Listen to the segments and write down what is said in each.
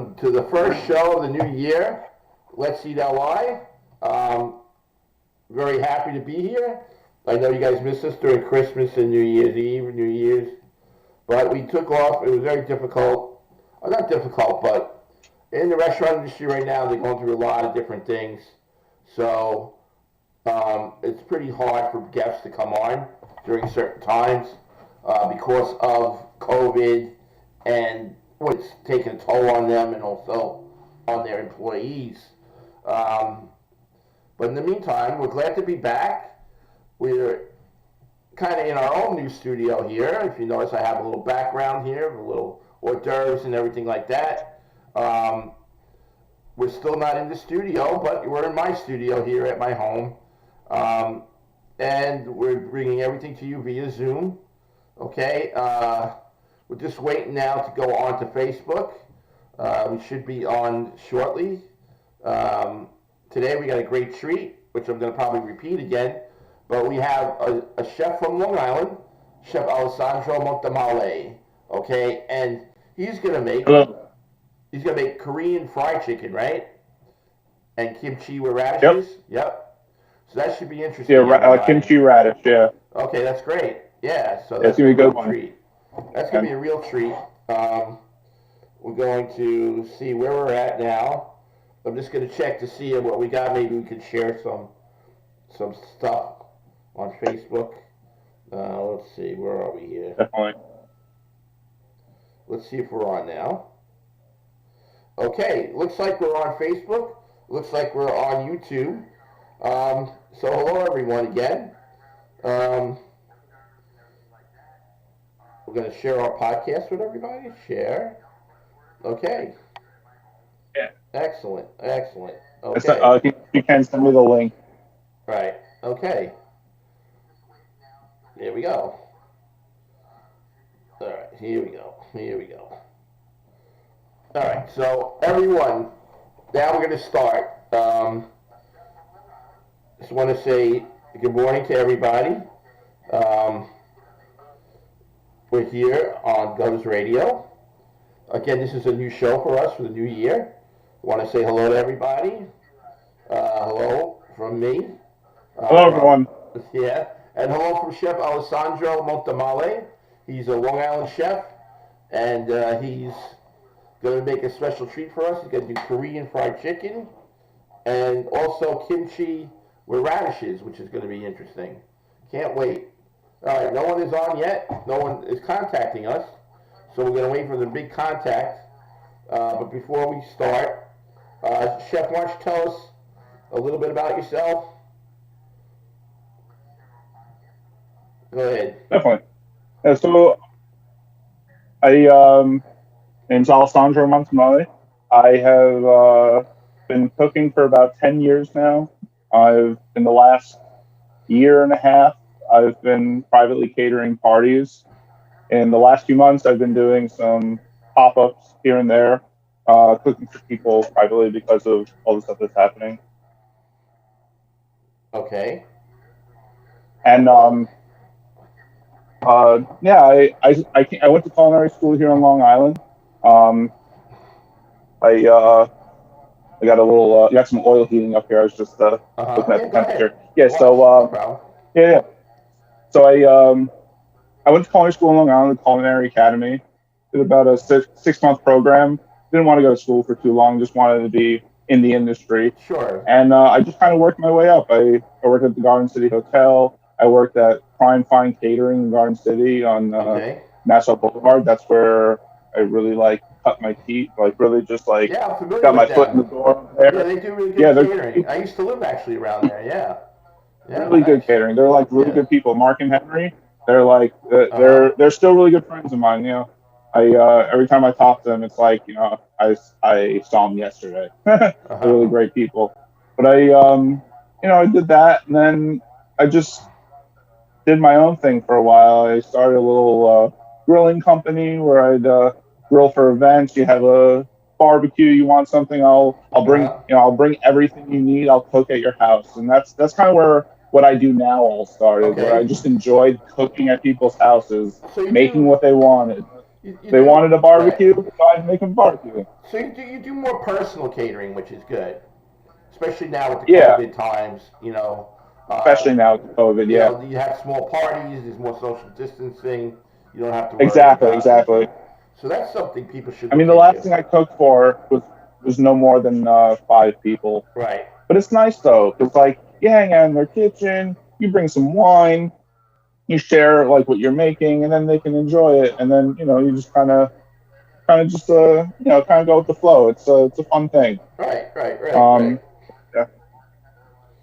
welcome to the first show of the new year. Let's Eat LI. Very happy to be here. I know you guys missed us during Christmas and New Year's Eve and New Year's, but we took off. It was very difficult. Not difficult, but in the restaurant industry right now, they're going through a lot of different things. So it's pretty hard for guests to come on during certain times because of COVID and what's taking a toll on them and also on their employees. But in the meantime, we're glad to be back. We're kind of in our own new studio here. If you notice, I have a little background here, a little hors d'oeuvres and everything like that. We're still not in the studio, but we're in my studio here at my home. And we're bringing everything to you via Zoom. Okay, we're just waiting now to go on to Facebook. We should be on shortly. Today we got a great treat, which I'm going to probably repeat again. But we have a chef from Long Island, Chef Alessandro Montemale. Okay, and he's going to make Korean fried chicken, right? And kimchi with radishes. Yep. So that should be interesting. Yeah, kimchi radish. Yeah. Okay, that's great. Yeah, so that's gonna be a good one. Treat. That's gonna be a real treat. We're going to see where we're at now. I'm just gonna check to see what we got. Maybe we could share some stuff on Facebook. Let's see, where are we here? Definitely. Let's see if we're on now. Okay, looks like we're on Facebook. Looks like we're on YouTube. So hello everyone again. We're going to share our podcast with everybody. Share. Okay. Yeah. Excellent. Okay. You can send me the link. Right. Okay. There we go. All right. Here we go. All right. So everyone, now we're going to start. Just want to say good morning to everybody. We're here on Govsradio. Again, this is a new show for us for the new year. I want to say hello to everybody. Hello from me. Hello, everyone. Yeah, and hello from Chef Alessandro Montemale. He's a Long Island chef, and he's going to make a special treat for us. He's going to do Korean fried chicken, and also kimchi with radishes, which is going to be interesting. Can't wait. All right, no one is on yet. No one is contacting us. So we're going to wait for the big contact. But before we start, Chef, why don't you tell us a little bit about yourself? Go ahead. Definitely. So, name's Alessandro Montemale. I have been cooking for about 10 years now. In the last year and a half, I've been privately catering parties. In the last few months, I've been doing some pop-ups here and there, cooking for people privately because of all the stuff that's happening. Okay. And yeah, I went to culinary school here in Long Island. I got a little, got some oil heating up here. I was just looking at the temperature. Yeah, so yeah. So I went to culinary school in Long Island, the Culinary Academy. Did about a six-month program. Didn't want to go to school for too long. Just wanted to be in the industry. Sure. And I just kind of worked my way up. I worked at the Garden City Hotel. I worked at Prime Fine Catering in Garden City on Nassau Boulevard. That's where I really cut my teeth. Really just got my foot in the door there. Yeah, they do really good catering. I used to live actually around there. Yeah. Really good catering. They're really good people. Mark and Henry. They're they're still really good friends of mine. You know, I every time I talk to them, it's I saw them yesterday. They're really great people. But I did that, and then I just did my own thing for a while. I started a little grilling company where I'd grill for events. You have a barbecue, you want something, I'll bring everything you need. I'll cook at your house, and that's kind of where what I do now all started. Where I just enjoyed cooking at people's houses, making what they wanted. You They do wanted a right. barbecue, so I make them barbecue. So you do more personal catering, which is good, especially now with the Yeah, COVID times. especially now with COVID. Yeah, You have small parties. There's more social distancing. You don't have to worry exactly, about. exactly. So that's something people should I mean, look the last into. thing I cooked for was no more than 5 people. Right. But it's nice though, because like you hang out in their kitchen, you bring some wine, you share like what you're making, and then they can enjoy it, and then you just kind of just kind of go with the flow. It's a fun thing. Right. Right. Right. Right. Um, yeah.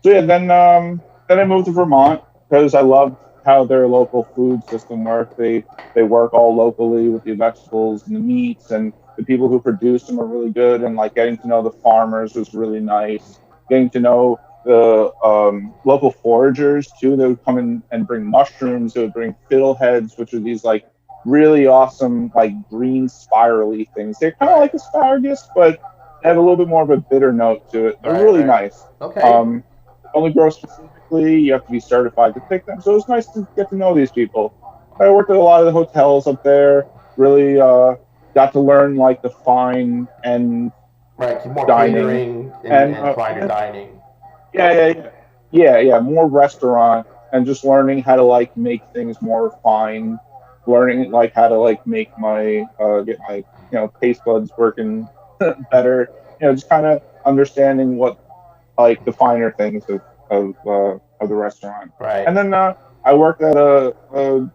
So yeah, then I moved to Vermont because I loved how their local food system worked. They work all locally with the vegetables and the meats, and the people who produce them are really good. And like getting to know the farmers was really nice. Getting to know the local foragers too. They would come in and bring mushrooms. They would bring fiddleheads, which are these like really awesome like green spirally things. They're kind of Right. like asparagus, but they have a little bit more of a bitter note to it. They're Right. really Right. nice. Okay. Um, only grow specifically. You have to be certified to pick them. So it was nice to get to know these people. I worked at a lot of the hotels up there. Really got to learn like the fine and Right. More dining, catering and and finer dining. yeah, more restaurant, and just learning how to like make things more refined. Learning like how to like make my get my taste buds working better. Just kind of understanding what like the finer things of the restaurant. Right. And then I worked at it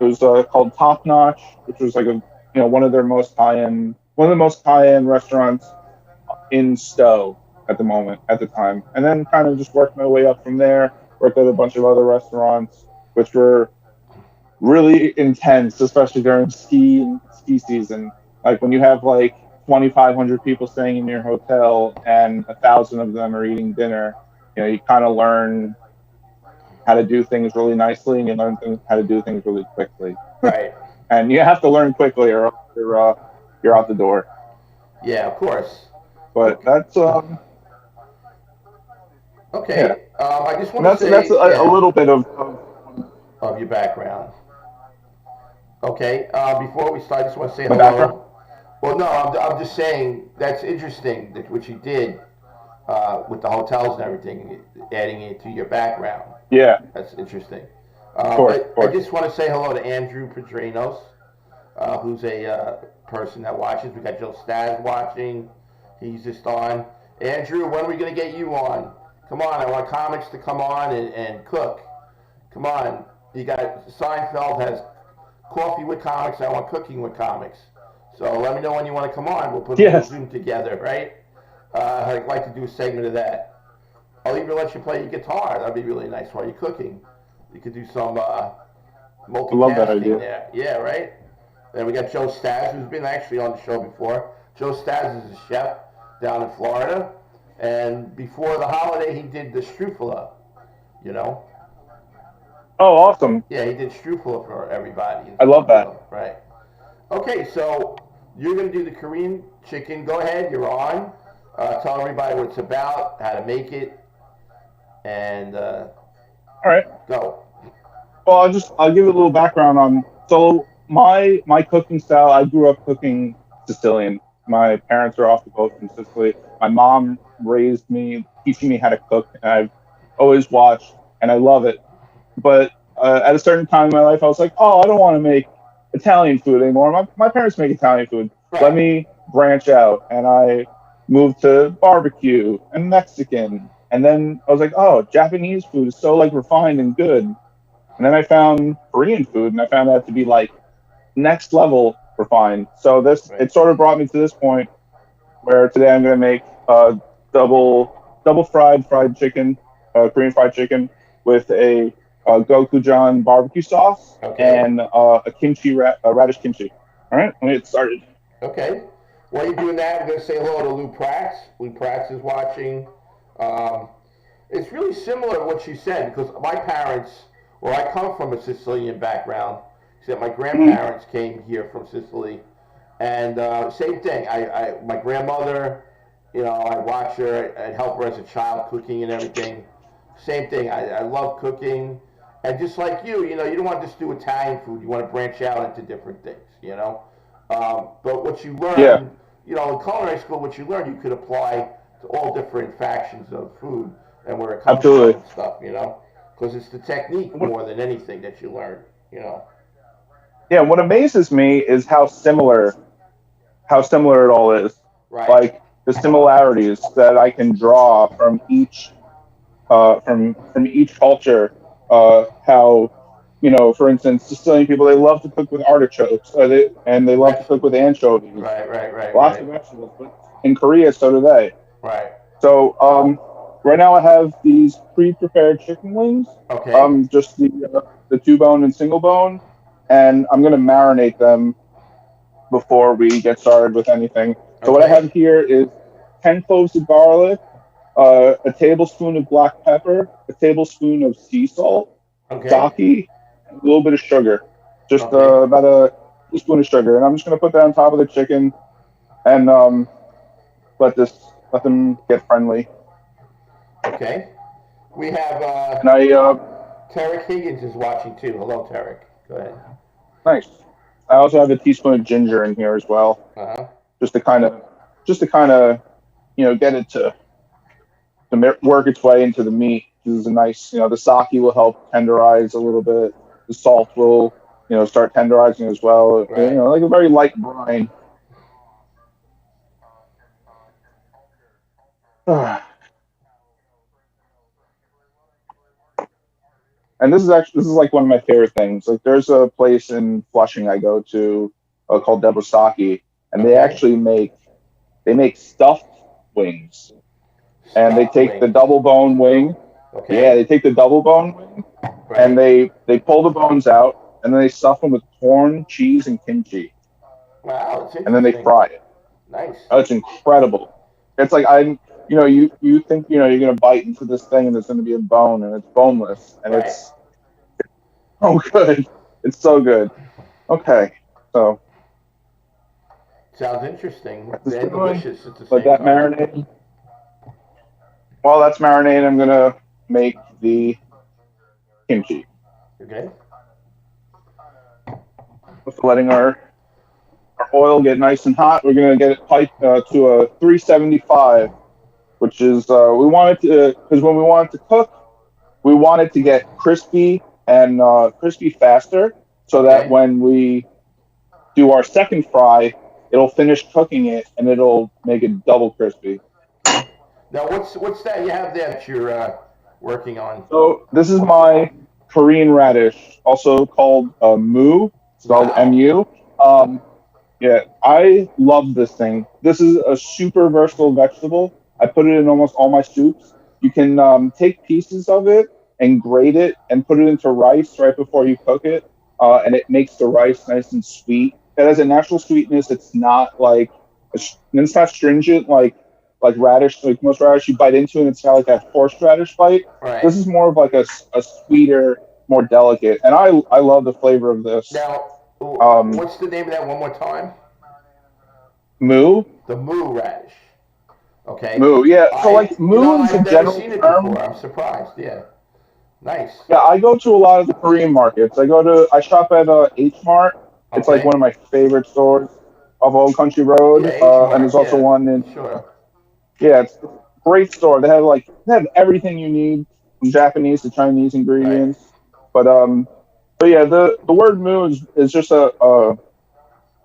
was called Top Notch, which was like one of their most high end one of the most high end restaurants in Stowe at the time. And then kind of just worked my way up from there. Worked at a bunch of other restaurants, which were really intense, especially during ski season. Like when you have like 2,500 people staying in your hotel and 1,000 of them are eating dinner, you kind of learn how to do things really nicely, and you learn how to do things really quickly. Right. And you have to learn quickly, or else you're out the door. Yeah. Of course. But Okay. that's yeah, Okay. I just and want to that's say, a yeah, little bit of your background. Okay. Before we start, I just want to say my background. hello. Well, no, I'm just saying that's interesting that what you did with the hotels and everything, adding it to your background. Yeah, That's interesting. of I course. just want to say hello to Andrew Pedrinos, who's a person that watches. We got Joe Staz watching. He's just on. Andrew, when are we going to get you on? Come on, I want comics to come on and cook. Come on. You got Seinfeld has coffee with comics. I want cooking with comics. So let me know when you want to come on. We'll put a little Yes. Zoom together, right? I'd like to do a segment of that. I'll even let you play your guitar. That'd be really nice while you're cooking. You could do some I love that multitasking idea. there. Yeah, right? Then we got Joe Staz, who's been actually on the show before. Joe Staz is a chef down in Florida. And before the holiday, he did the strufala, you know? Oh, awesome. Yeah, he did strufala for everybody. I love that. Right. Okay, so you're going to do the Korean chicken. Go ahead, you're on. Tell everybody what it's about, how to make it, and All right. go. Well, I'll give you a little background on. So my cooking style. I grew up cooking Sicilian. My parents are off the boat from Sicily. My mom raised me, teaching me how to cook, and I've always watched, and I love it. But at a certain time in my life, I was like, oh, I don't want to make Italian food anymore. My parents make Italian food. Let Right. me branch out, and I moved to barbecue and Mexican, and then I was like, oh, Japanese food is so like refined and good. And then I found Korean food, and I found that to be like next level refined. So Right. it sort of brought me to this point where today I'm going to make double fried chicken, Korean fried chicken with a gochujang barbecue sauce Okay. and a radish kimchi. All right, let me get started. Okay. While you're doing that, I'm going to say hello to Lou Prats. Lou Prats is watching. Um, it's really similar to what she said because my parents, well, I come from a Sicilian background, except my Mhm. grandparents came here from Sicily. And same thing. My grandmother, I watch her and help her as a child cooking and everything. Same thing. I love cooking. And just like you don't want to just do Italian food. You want to branch out into different things. But what you learn, Yeah, in culinary school, what you learn, you could apply to all different factions of food and where it comes from absolutely. and stuff, because it's the technique more than anything that you learn, Yeah, what amazes me is how similar it all is. Right. Like the similarities that I can draw from each culture. How for instance, Sicilian people, they love to cook with artichokes, and they love to Veg- cook with anchovies, right, right, right, lots of right, vegetables. But in Korea, so do they. right. So right now I have these pre-prepared chicken wings, Okay, just the two bone and single bone, and I'm gonna marinate them before we get started with anything. So what I okay, have here is 10 cloves of garlic, a tablespoon of black pepper, a tablespoon of sea salt, okay, sake, and a little bit of sugar. Just okay, about a teaspoon of sugar, and I'm just gonna put that on top of the chicken and let them get friendly. okay. We have And Tarek Higgins is watching too. Hello, Tarek. Go ahead. nice. I also have a teaspoon of ginger in here as well, Uh huh. just to kind of just to kind of get it to work its way into the meat. This is a nice, the sake will help tenderize a little bit. The salt will, start tenderizing as well. Right. Like a very light brine. And this is like one of my favorite things. Like there's a place in Flushing I go to called Devasaki, and Okay. they make stuffed wings, and they Stuffed take the wings. double bone wing. Yeah, Okay. they take the double bone wing, and Right. they pull the bones out, and then they stuff them with corn, cheese, and kimchi, Wow, it's and then they interesting. fry it. Nice. Oh, it's incredible. It's like you think you're gonna bite into this thing and it's gonna be a bone, and it's boneless, and Right. it's so good. It's so good. Okay, so Sounds interesting what's this and doing? delicious at the Let same that time. marinate. While that's marinating, I'm gonna make the kimchi. Okay. With letting our oil get nice and hot, we're gonna get it piped to a 375, which is we want it to because when we want it to cook, we want it to get crispy and crispy faster, so that Okay. when we do our second fry, it'll finish cooking it and it'll make it double crispy. Now, what's that you have there that you're working on? So this is my Korean radish, also called mu, spelled Wow. mu. Yeah, I love this thing. This is a super versatile vegetable. I put it in almost all my soups. You can take pieces of it and grate it and put it into rice right before you cook it, and it makes the rice nice and sweet. It has a natural sweetness. It's not stringent like radish. Like most radish, you bite into it, and it's got like that horseradish bite. Right. This is more of like a sweeter, more delicate, and I love the flavor of this. Now, Um, what's the name of that one more time? Moo. The moo radish. Okay. Moo, yeah. So like moo is a I've never general seen it term. before. I'm surprised. Yeah. Nice. Yeah, I go to a lot of the Korean markets. I shop at H Mart. It's like one Okay. of my favorite stores of Old Country Road, Yeah, H and there's Mart. also Yeah. one in Sure. yeah, it's a great store. They have everything you need from Japanese to Chinese Right. ingredients. But yeah, the word moo is just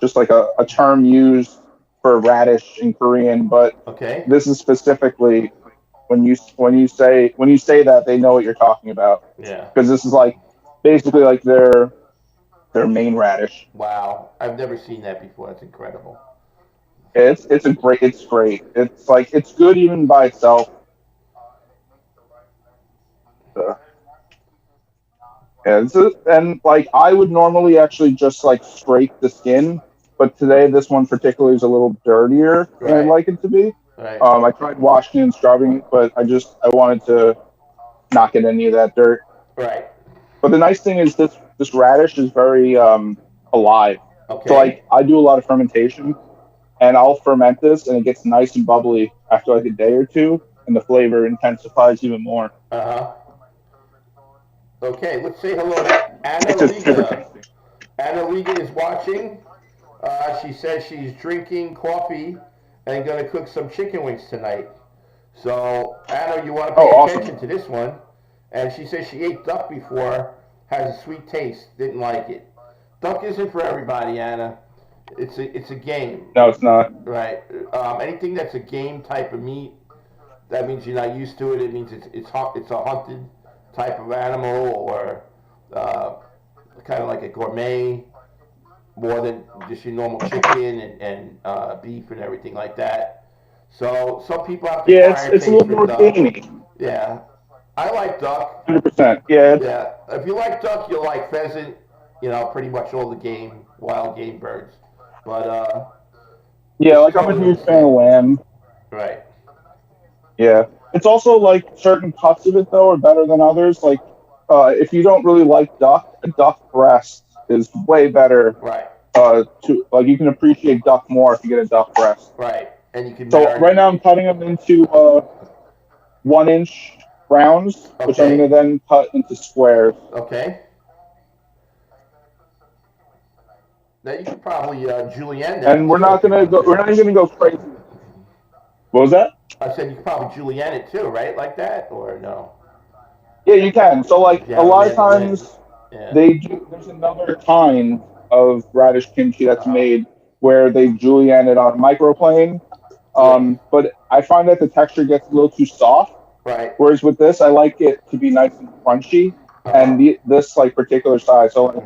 just like a term used for radish in Korean, but Okay. this is specifically when you say that they know what you're talking about Yeah. because this is like basically like their main radish. Wow. I've never seen that before. That's incredible. It's great. It's like it's good even by itself. Uh, and like I would normally actually just like scrape the skin, but today this one particularly is a little dirtier than I'd Right. like it to be. Right. I tried washing and scrubbing it, but I wanted to not get any of that dirt. Right. But the nice thing is this radish is very alive. So Okay. like I do a lot of fermentation, and I'll ferment this, and it gets nice and bubbly after like a day or two, and the flavor intensifies even more. Uh huh. Okay. Let's say hello to Anna It's just super Liga. tasty. Anna Liga is watching. She says she's drinking coffee and going to cook some chicken wings tonight. So, Anna, you want to Oh, pay awesome. attention to this one. And she says she ate duck before, has a sweet taste, didn't like it. Duck isn't for everybody, Anna. It's a game, No, it's not. right? Anything that's a game type of meat, that means you're not used to it. It means it's a hunted type of animal, or uh, kind of like a gourmet, more than just your normal chicken and beef and everything like that. So some people have to Yeah, acquire a it's a taste little for more duck. gamey. Yeah, I like duck. 100%. Yeah, Yeah, if you like duck, you'll like pheasant. Pretty much all the wild game birds. But yeah. it's Like I'm a totally huge the fan of same. lamb. Right. Yeah, it's also like certain cuts of it though are better than others. Like if you don't really like duck, a duck breast is way better. Right. To like you can appreciate duck more if you get a duck breast. Right. And you can So right now I'm cutting them into 1 inch rounds, which I'm Okay. gonna then cut into squares. Okay. Now you could probably julienne them And we're too not if you gonna want go. We're to. not even gonna go crazy. What was that? I said you could probably julienne it too, right? Like that, or no? Yeah, you can. So like If you a have a lot of mandolin. times Yeah. they do. There's another kind of radish kimchi that's Uh-huh. made where they julienne it on microplane. Yeah. But I find that the texture gets a little too soft. Right. Whereas with this, I like it to be nice and crunchy. And Uh-huh. this like particular size, so like,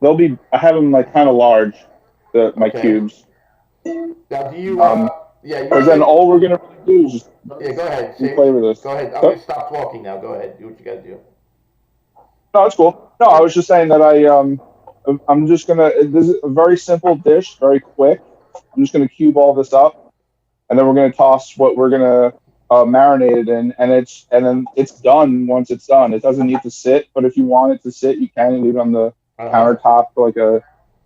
they'll be. I have them like kind of large, my Okay. cubes. Now do you yeah, you Because then said all we're gonna really do is just yeah, go ahead. flavor this. Go ahead. I'm gonna So, stop talking now. Go ahead. Do what you gotta do. no, it's cool. No, I Yeah. was just saying that I'm just gonna. This is a very simple dish, very quick. I'm just gonna cube all this up, and then we're gonna toss what we're gonna marinate it in, and then it's done once it's done. It doesn't need to sit, but if you want it to sit, you can leave it on the Uh-huh. countertop for like a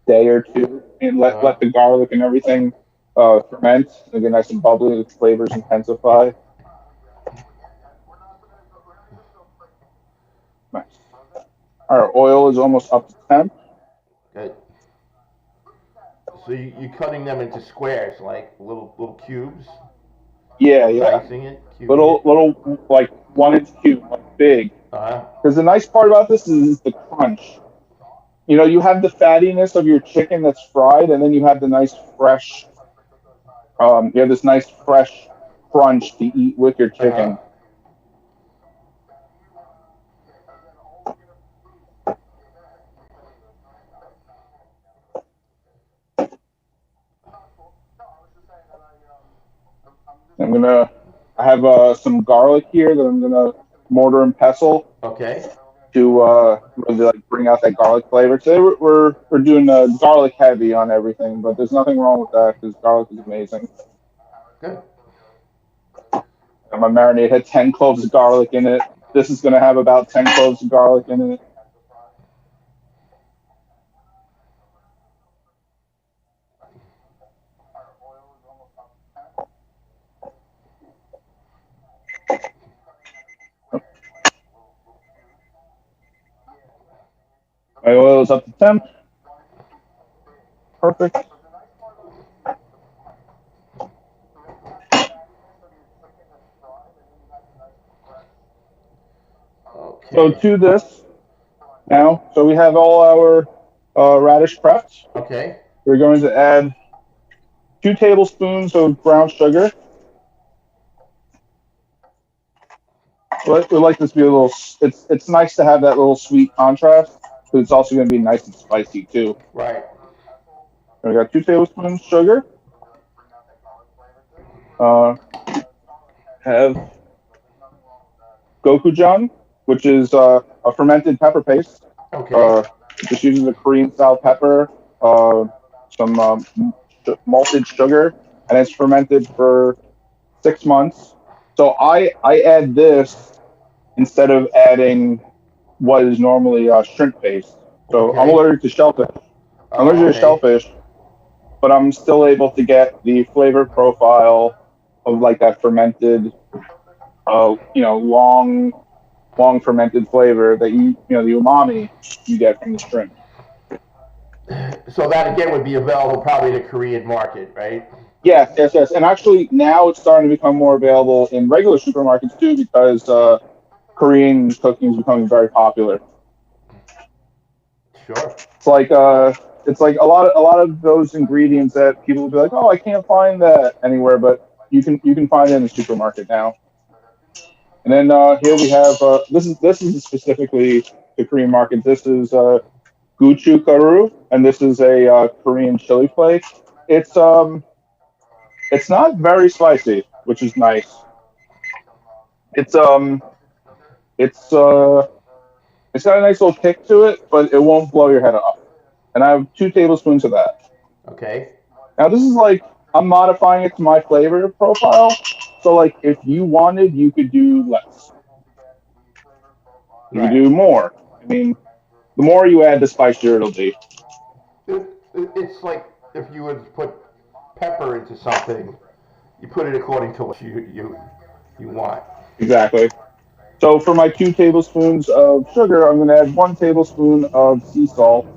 day or two, and let Uh-huh. the garlic and everything ferment and get nice and bubbly. The flavors intensify. Nice. Our oil is almost up to temp. Good. So you're cutting them into squares, like little cubes, Yeah, yeah. dicing it, cubing Little, it. little, like 1 inch cube, like big. Uh-huh. Because the nice part about this is the crunch. You have the fattiness of your chicken that's fried, and then you have the nice fresh. You have this nice fresh crunch to eat with your Uh-huh. chicken. I'm gonna. I have some garlic here that I'm gonna mortar and pestle Okay. to really like bring out that garlic flavor. Today we're doing garlic heavy on everything, but there's nothing wrong with that because garlic is amazing. Good. And my marinade had 10 cloves of garlic in it. This is gonna have about 10 cloves of garlic in it. My oil is up to temp. Perfect. So Okay. to this now, so we have all our radish prepped. Okay. We're going to add 2 tablespoons of brown sugar. We like this to be a little. It's nice to have that little sweet contrast, but it's also going to be nice and spicy too. Right. We got 2 tablespoons sugar. Uh, have gochujang, which is a fermented pepper paste. Okay. Just uses a Korean style pepper, some malted sugar, and it's fermented for 6 months. So I add this instead of adding what is normally shrimp paste. So I'm Okay. allergic to shellfish. I'm Oh, allergic to okay. shellfish, but I'm still able to get the flavor profile of like that fermented, long fermented flavor that the umami you get from the shrimp. So that again would be available probably in the Korean market, right? Yes, yes, yes. And actually, now it's starting to become more available in regular supermarkets too, because Korean cooking is becoming very popular. Sure. It's like a lot of those ingredients that people will be like, oh, I can't find that anywhere, but you can find it in the supermarket now. And then here we have this is specifically the Korean market. This is gochugaru, and this is a Korean chili flake. It's um it's not very spicy, which is nice. It's um it's it's got a nice little kick to it, but it won't blow your head off. And I have 2 tablespoons of that. Okay. Now this is like I'm modifying it to my flavor profile. So like if you wanted, you could do less. You could Right. do more. I mean, the more you add, the spicier it'll be. It's like if you would put pepper into something, you put it according to what you want. Exactly. So for my 2 tablespoons of sugar, I'm going to add 1 tablespoon of sea salt,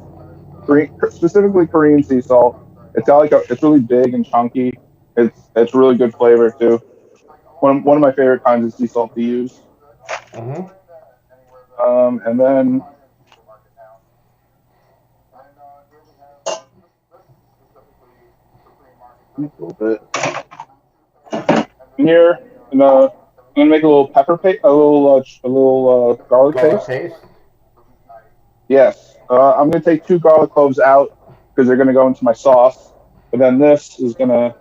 specifically Korean sea salt. It's got it's really big and chunky. It's really good flavor too. One of my favorite kinds of sea salt to use. Mm-hmm. And then a little bit in here, and I'm gonna make a little pepper paste, a little garlic Garlic paste. paste. Yes, I'm gonna take 2 garlic cloves out because they're gonna go into my sauce. But then this is gonna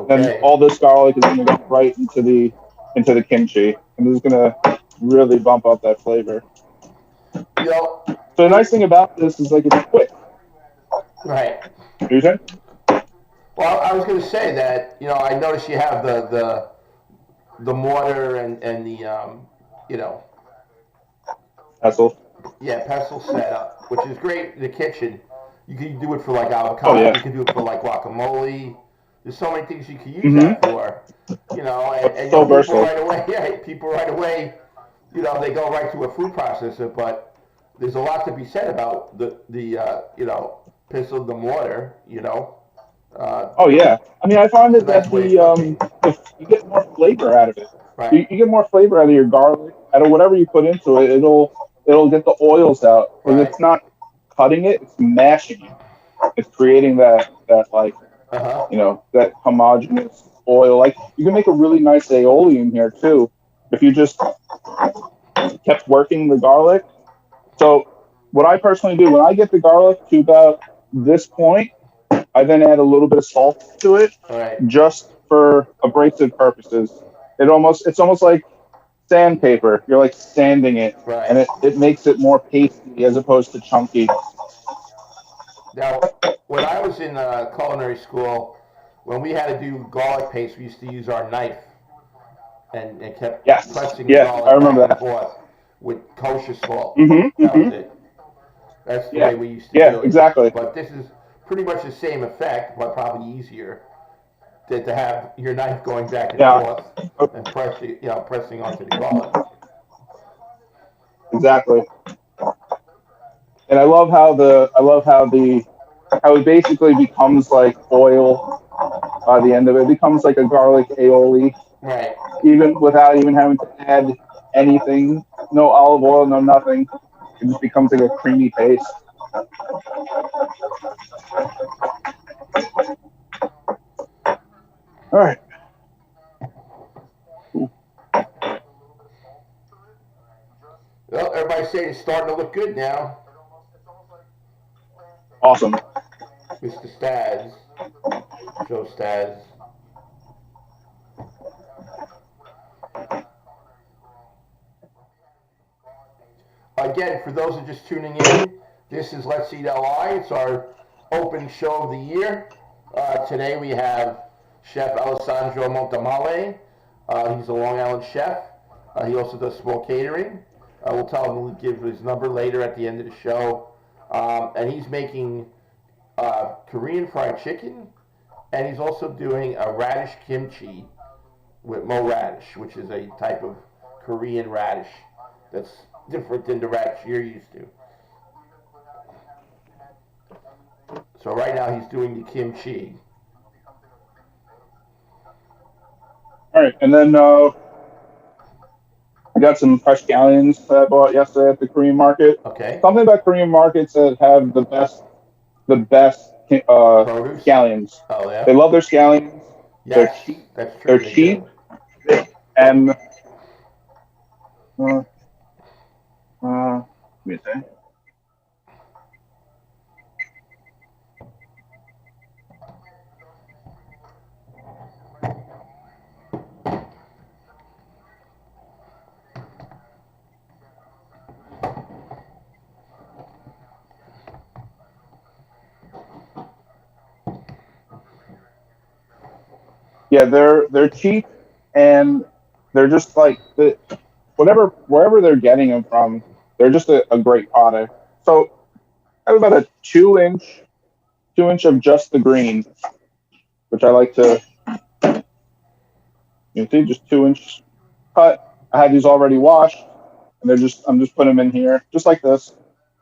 then Okay. all this garlic is gonna go right into the kimchi, and this is gonna really bump up that flavor. You know, So the nice thing about this is like it's quick. right. You saying? Well, I was going to say that I noticed you have the mortar and the you know Hassle. yeah, pestle setup, which is great in the kitchen. You can do it for like Oh avocado. yeah. You can do it for like guacamole. There's so many things you can use Mm-hmm. that for. It's And so people versatile. right away, yeah, people right away, they go right to a food processor. But there's a lot to be said about the pestle, the mortar. Uh, Oh yeah. I mean, I find it's a that nice way of cooking, you get more flavor out of it. right? You get more flavor out of your garlic, out of whatever you put into it. It'll get the oils out because Right. it's not cutting it; it's mashing it. It's creating that like Uh huh. that homogeneous oil. Like you can make a really nice aioli in here too if you just kept working the garlic. So what I personally do when I get the garlic to about this point, I then add a little bit of salt to it All right. just for abrasive purposes. It's almost like sandpaper. You're like sanding it, and Right. it makes it more pasty as opposed to chunky. Now, when I was in culinary school, when we had to do garlic paste, we used to use our knife and kept Yes, pressing the yeah, I garlic remember back and that. forth with kosher salt. Mm-hmm, That was mm-hmm. it. That's the Yeah, way we used to yeah, do it. exactly. But this is pretty much the same effect, but probably easier to have your knife going back and Yeah, forth and pressing onto the garlic. exactly. And I love how it basically becomes like oil by the end of it. It becomes like a garlic aioli, Right. even without even having to add anything. No olive oil, no nothing. It just becomes like a creamy paste. All right. Well, everybody's saying it's starting to look good now, Awesome. Mr. Staz, Joe Staz. Again, for those who are just tuning in, this is Let's Eat LI. It's our open show of the year. Today we have Chef Alessandro Montamale. He's a Long Island chef. He also does small catering. We'll tell him, we'll give his number later at the end of the show. And he's making Korean fried chicken, and he's also doing a radish kimchi with mo radish, which is a type of Korean radish that's different than the radish you're used to. So right now he's doing the kimchi. All right, and then I got some fresh scallions that I bought yesterday at the Korean market. Okay. Something about Korean markets that have the best Produce. scallions. Oh yeah. They love their scallions. They're Yes, cheap. that's true. They're They cheap, do. and let me say. Yeah, they're cheap, and they're just like wherever they're getting them from, they're just a great product. So I have about a 2 inch of just the green, which I like to see, just 2 inch cut. I had these already washed, and I'm just putting them in here, just like this.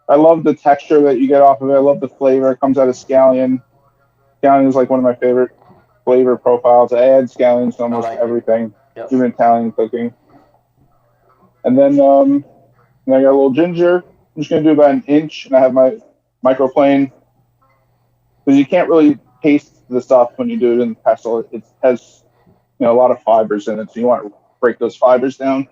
I love the texture that you get off of it. I love the flavor. It comes out of scallion. Scallion is like one of my favorite flavor profiles. I add scallions to I almost like it. everything, Yep. even Italian cooking. And then I got a little ginger. I'm just gonna do about an inch, and I have my microplane because you can't really taste the stuff when you do it in the pestle. It has a lot of fibers in it, so you want to break those fibers down.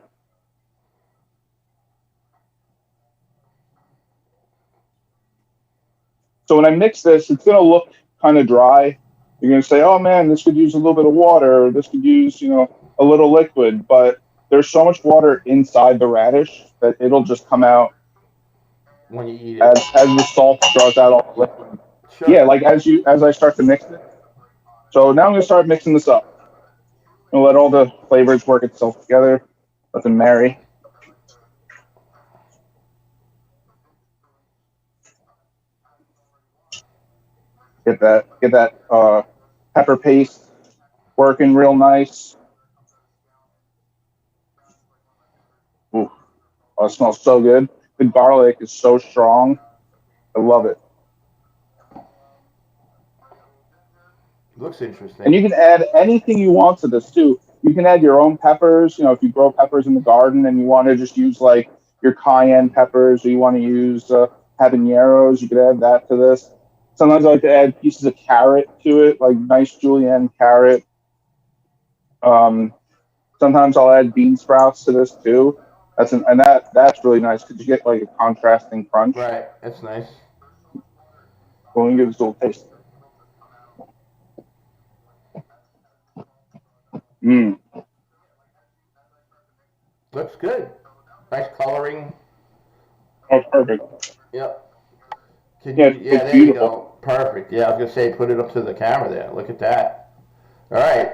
So when I mix this, it's gonna look kind of dry. You're gonna say, "Oh man, this could use a little bit of water, or this could use a little liquid," but there's so much water inside the radish that it'll just come out When you eat as it. the salt draws out all the liquid. Sure. Yeah, like as I start to mix it. So now I'm gonna start mixing this up. And let all the flavors work itself together. Let them marry. Get that pepper paste working real nice. Ooh, oh, it smells so good. The garlic is so strong. I love it. Looks interesting. And you can add anything you want to this too. You can add your own peppers. If you grow peppers in the garden and you want to just use like your cayenne peppers, or you want to use habaneros, you could add that to this. Sometimes I like to add pieces of carrot to it, like nice julienne carrot. Sometimes I'll add bean sprouts to this too. That's really nice because you get like a contrasting crunch. Right. That's nice. Well, let me give this a little taste. Mmm. Looks good. Nice coloring. Oh, perfect. Yep. Can Yeah, you, yeah, it's there beautiful. you go. Perfect. Yeah, I was gonna say put it up to the camera there. Look at that. All right.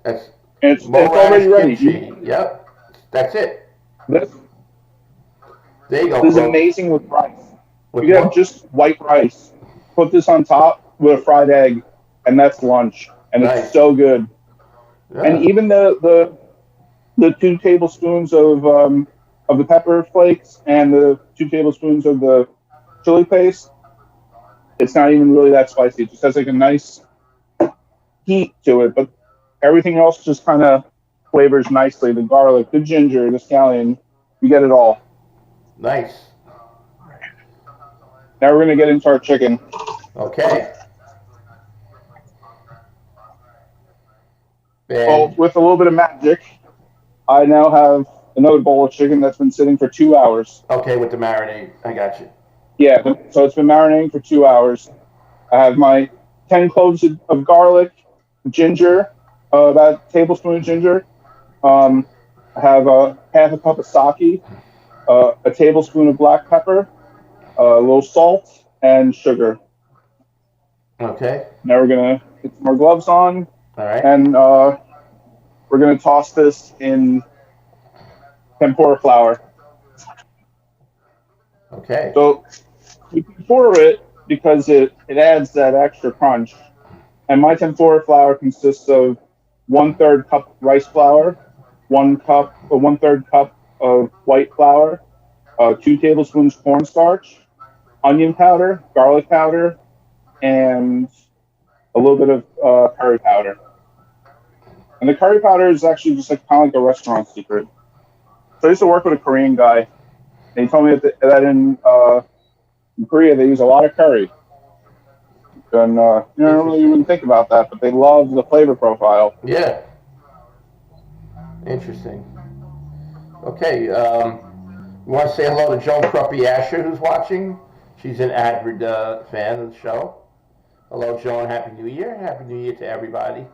That's It's Mo already radish ready. kimchi. Yep. That's it. This, There you go, this is folks. amazing with rice. With You have what? just white rice. Put this on top with a fried egg, and that's lunch. And it's Nice. so good. And Yeah. even the 2 tablespoons of the pepper flakes and the 2 tablespoons of the chili paste, it's not even really that spicy. It just has like a nice heat to it, but everything else just kind of flavors nicely. The garlic, the ginger, the scallion, you get it all. Nice. Now we're gonna get into our chicken. Okay. Well, And with a little bit of magic, I now have another bowl of chicken that's been sitting for 2 hours. okay, with the marinade, I got you. Yeah, so it's been marinating for 2 hours. I have my 10 cloves of garlic, ginger, about a tablespoon of ginger. I have half a cup of sake, a tablespoon of black pepper, a little salt, and sugar. Okay. Now we're going to get some more gloves on, All right. and we're going to toss this in tempura flour. Okay. So you can pour it because it adds that extra crunch. And my tempura flour consists of 1/3 cup rice flour, 1 cup or 1/3 cup of white flour, 2 tablespoons cornstarch, onion powder, garlic powder, and a little bit of curry powder. And the curry powder is actually just like kind of like a restaurant secret. So I used to work with a Korean guy, and he told me that in Korea they use a lot of curry. And you don't really even think about that, but they love the flavor profile. Yeah. Interesting. Okay. You want to say hello to Joan Cruppy Asher, who's watching? She's an avid fan of the show. Hello, Joan. Happy New Year. Happy New Year to everybody.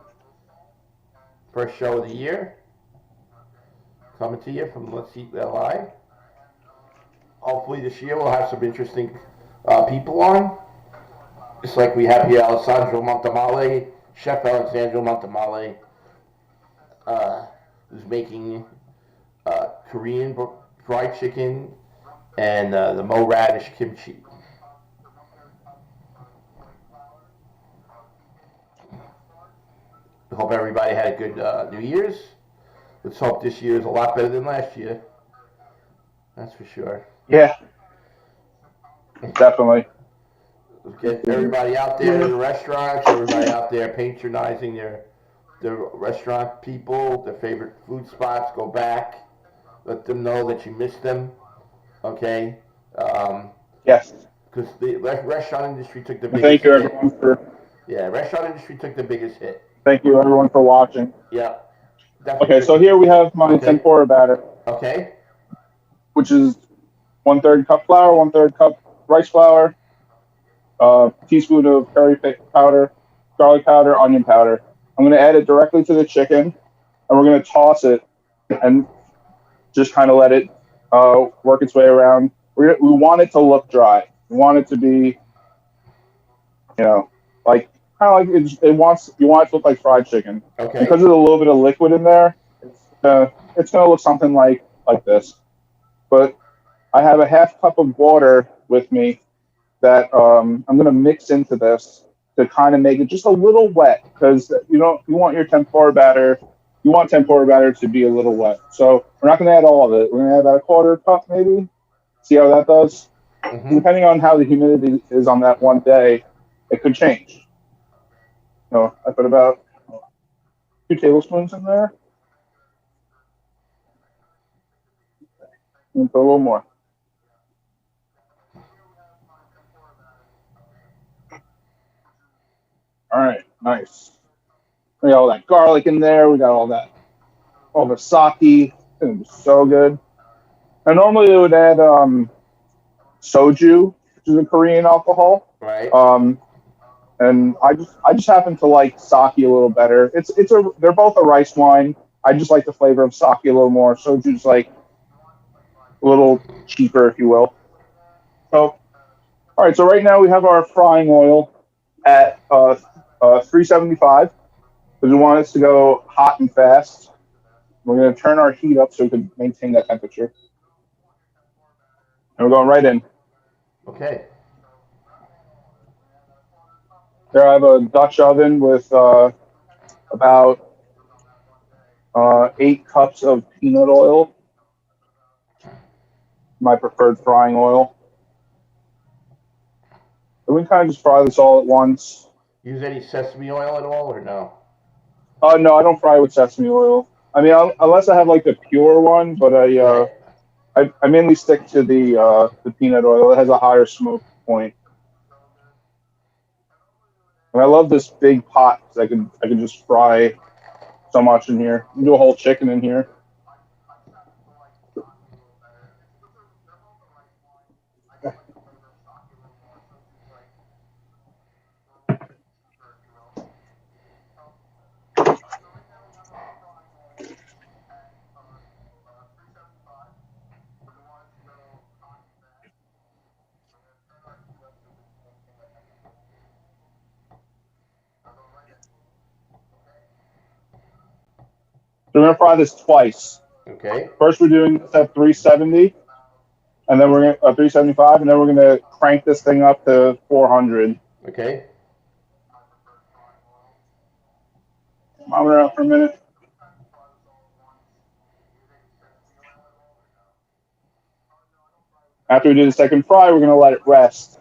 First show of the year. Coming to you from Let's Eat Live. Hopefully this year we'll have some interesting people on. Just like we have here Alessandro Montemale, Chef Alessandro Montemale, who's making Korean fried chicken and the Mo Radish kimchi. I hope everybody had a good New Year's. Let's hope this year is a lot better than last year. That's for sure. Yeah, definitely. Get everybody out there in the restaurants, everybody out there patronizing their restaurant people, their favorite food spots. Go back. Let them know that you miss them. Okay? Yes. Because the restaurant industry took the And biggest thank you hit. everyone for. Yeah, restaurant industry took the biggest hit. Thank you everyone for watching. Yeah. Okay, so here we have my tempura batter. Okay. Which is 1/3 cup flour, 1/3 cup rice flour, teaspoon of curry powder, garlic powder, onion powder. I'm going to add it directly to the chicken, and we're going to toss it and just kind of let it work its way around. We want it to look dry. We want it to be, like kind of like you want it to look like fried chicken. Okay. Because of a little bit of liquid in there, it's going to look something like this. But I have a half cup of water with me that I'm going to mix into this to kind of make it just a little wet, because you want tempura batter to be a little wet. So we're not going to add all of it. We're going to add about a quarter cup maybe. See how that does? Mm-hmm. Depending on how the humidity is on that one day, it could change. I put about 2 tablespoons in there. And put a little more. All right, nice. We got all that garlic in there. We got all the sake. It's so good. And normally they would add soju, which is a Korean alcohol. Right. And I just happen to like sake a little better. They're both a rice wine. I just like the flavor of sake a little more. Soju's like a little cheaper, if you will. So, all right. So right now we have our frying oil at 375. Because we want it to go hot and fast. We're going to turn our heat up so we can maintain that temperature. And we're going right in. Okay. There I have a Dutch oven with about 8 cups of peanut oil. My preferred frying oil. And we can kind of just fry this all at once. Use any sesame oil at all or no? No, I don't fry with sesame oil. I mean, unless I have like the pure one, but I mainly stick to the peanut oil. It has a higher smoke point. And I love this big pot because I can just fry so much in here. Do a whole chicken in here. So we're going to fry this twice. Okay. First, we're doing this at 370, and then we're going to 375, and then we're going to crank this thing up to 400. Okay. Thermometer out for a minute. After we do the second fry, we're going to let it rest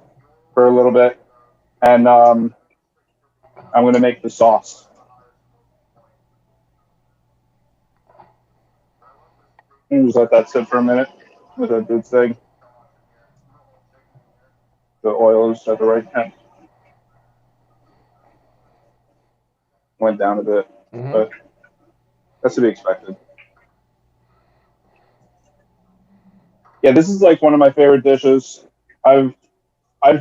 for a little bit. And I'm going to make the sauce. And just let that sit for a minute with a good thing. The oil is at the right temp. Went down a bit, but that's to be expected. Yeah, this is like one of my favorite dishes. I've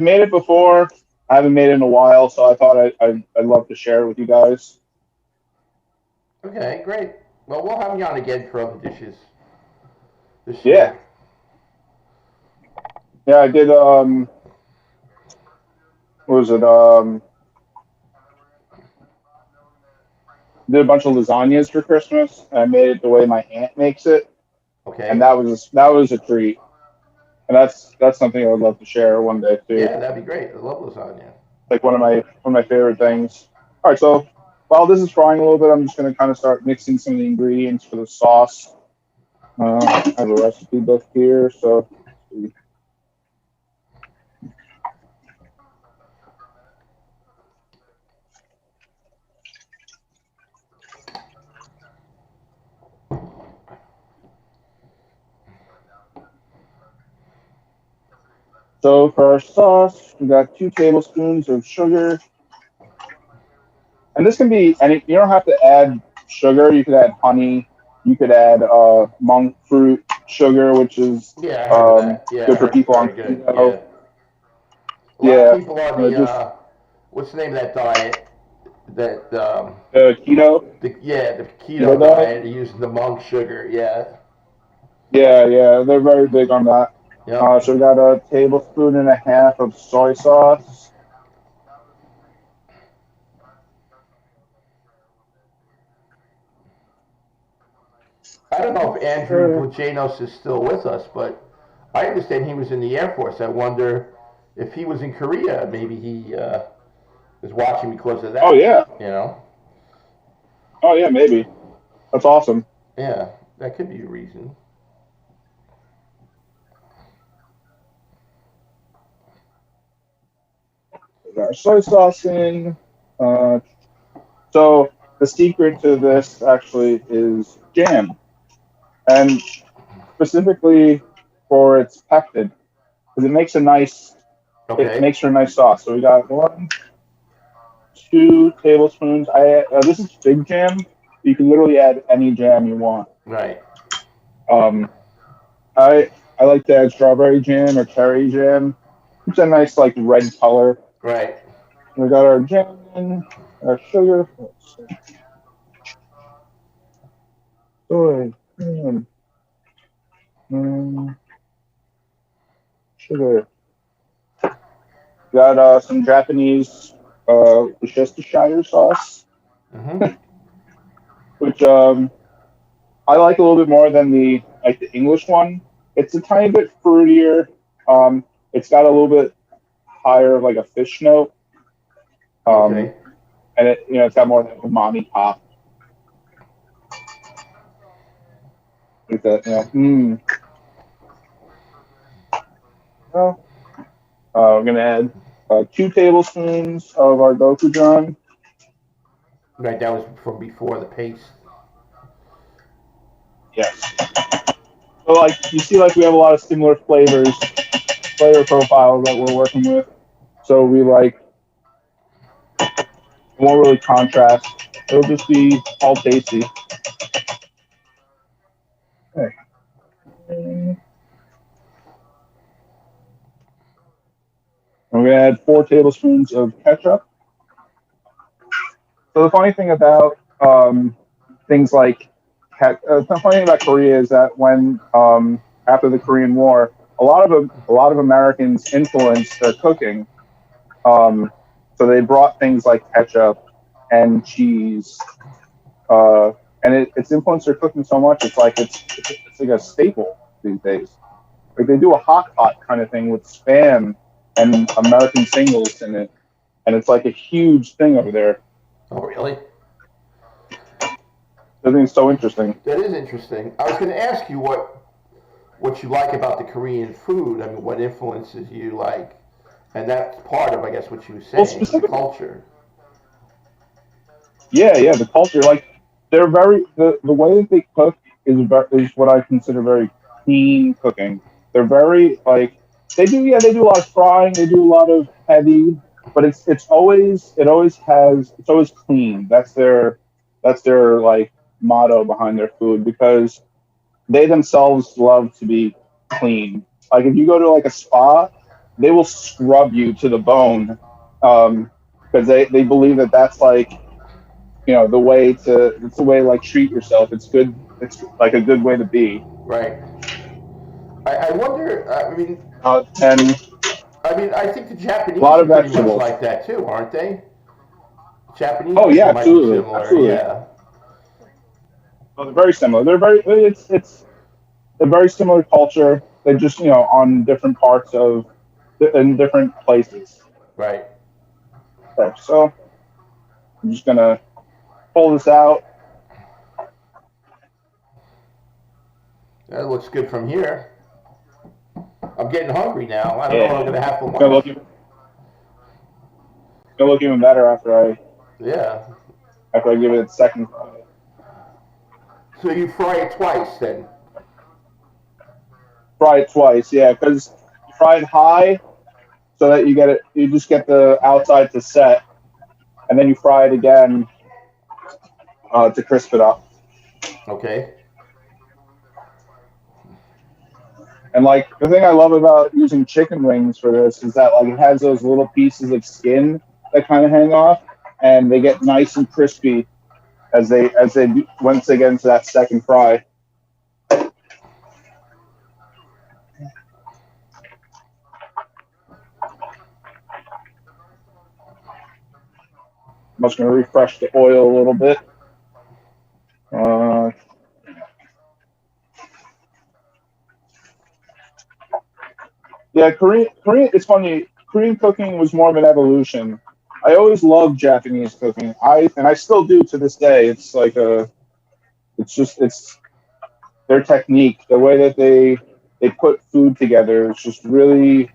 made it before. I haven't made it in a while, so I thought I'd love to share it with you guys. Okay, great. Well, we'll have you on again for other dishes this Yeah. year. Yeah, I did. What was it? Did a bunch of lasagnas for Christmas, and I made it the way my aunt makes it, Okay. and that was a treat. And that's something I would love to share one day too. Yeah, that'd be great. I love lasagna. Like one of my favorite things. All right, so while this is frying a little bit, I'm just going to kind of start mixing some of the ingredients for the sauce. I have a recipe book here, so. So for our sauce, we got 2 tablespoons of sugar. And this can be any, you don't have to add sugar. You could add honey. You could add monk fruit sugar, which is Yeah, I heard of that. Yeah, good for people on very good. keto. Yeah. A lot of Yeah, people on just the what's the name of that diet? That keto the keto keto diet. diet. They're using the monk sugar. Yeah. Yeah, they're very big on that. Yep. So we got a tablespoon and a half of soy sauce. I don't know if Andrew Plajanos is still with us, but I understand he was in the Air Force. I wonder if he was in Korea. Maybe he is watching because of that. Oh yeah. You know. Oh yeah, maybe. That's awesome. Yeah, that could be a reason. Our soy sauce in. So the secret to this actually is jam, and specifically for its pectin, because it makes it makes for a nice sauce. So we got 1, 2 tablespoons. This is fig jam. You can literally add any jam you want. Right. I like to add strawberry jam or cherry jam. It's a nice like red color. Right. We got our jam in, our sugar. Soy, sugar. Got some Japanese Worcestershire sauce, which I like a little bit more than the English one. It's a tiny bit fruitier. It's got a little bit higher of like a fish note. And it's got more of an umami pop. Like that, we're gonna add 2 tablespoons of our gochujang. Right, that was from before the paste. Yes. So like you see, like we have a lot of similar flavor profiles that we're working with. So we like it won't really contrast. It'll just be all tasty. Okay. I'm gonna add 4 tablespoons of ketchup. So the funny thing about things like the funny thing about Korea is that when after the Korean War, a lot of Americans influenced their cooking. So they brought things like ketchup and cheese, and it's influenced their cooking so much. It's like a staple these days. Like they do a hot pot kind of thing with Spam and American singles in it, and it's like a huge thing over there. Oh, really? I think it's so interesting. That is interesting. I was going to ask you what you like about the Korean food. I mean, what influences you like, and that's part of, I guess, what you were Well, saying, the specifically, culture. yeah, the culture, like they're very the way that they cook is what I consider very clean cooking. They're very like they do a lot of frying, they do a lot of heavy, but it's always clean. That's their like motto behind their food because they themselves love to be clean. Like if you go to like a spa, they will scrub you to the bone, because they believe that that's like the way to it's the way to like treat yourself. It's good. It's like a good way to be. Right. I wonder. And I think the a Japanese lot are of pretty much vegetables. like that too, aren't they? Japanese Oh yeah, people might be absolutely, similar. absolutely. Yeah. Well, they're very similar. They're very it's a very similar culture. They're just on different parts of in different places. Right. Okay, so I'm just gonna pull this out. That looks good from here. I'm getting hungry now. I don't know what I'm Yeah, gonna have for it's gonna lunch. look even better Yeah. after I give it a second. So you fry it twice then? Fry it twice, yeah, because you fry it high so that you just get the outside to set, and then you fry it again to crisp it up. Okay. And like the thing I love about using chicken wings for this is that like it has those little pieces of skin that kind of hang off, and they get nice and crispy once they get into that second fry. I'm just going to refresh the oil a little bit. Uh, yeah, Korean. It's funny. Korean cooking was more of an evolution. I always loved Japanese cooking. I still do to this day. It's like it's their technique, the way that they put food together. It's just really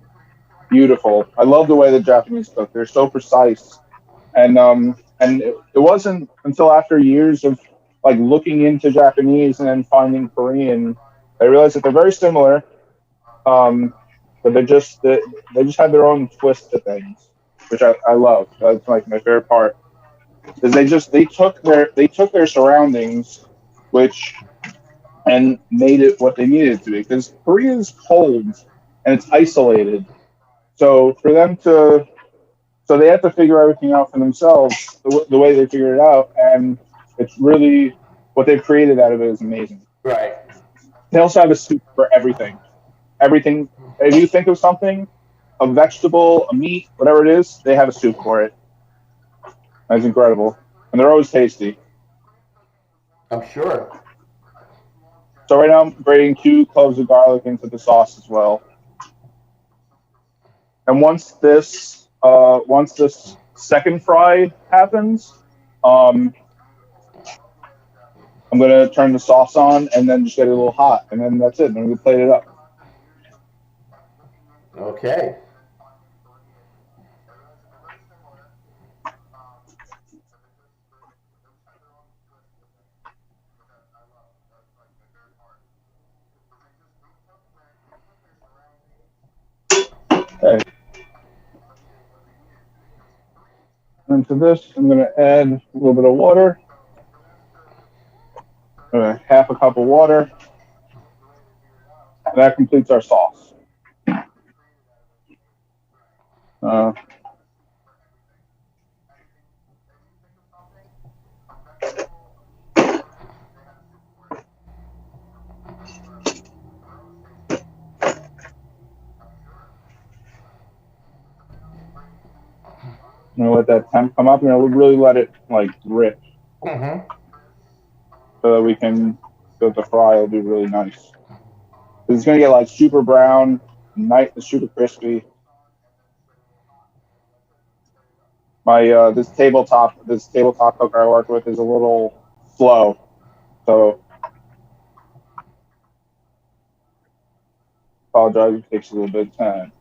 beautiful. I love the way the Japanese cook. They're so precise, and it wasn't until after years of like looking into Japanese and then finding Korean, I realized that they're very similar, um, but they just have their own twist to things, which I love. That's like my favorite part is they took their surroundings, which and made it what they needed it to be because Korea is cold and it's isolated. So for them to so they have to figure everything out for themselves the way they figured it out, and it's really what they've created out of it is amazing. Right. They also have a soup for everything. Everything. If you think of something, a vegetable, a meat, whatever it is, they have a soup for it. That's incredible, and they're always tasty. I'm sure. So right now I'm grating 2 cloves of garlic into the sauce as well. And once this second fry happens, um, I'm gonna turn the sauce on and then just get it a little hot, and then that's it. Then we plate it up. Okay. Okay. Into this, I'm gonna add a little bit of water, half a cup of water. And that completes our sauce. Uh, I'm gonna let that temp come up. I'm gonna really let it like drip Mm-hmm. so that so the fry will be really nice. It's gonna get like super brown, nice, super crispy. My this tabletop cooker I work with is a little slow, so Apologize, it takes a little bit of time.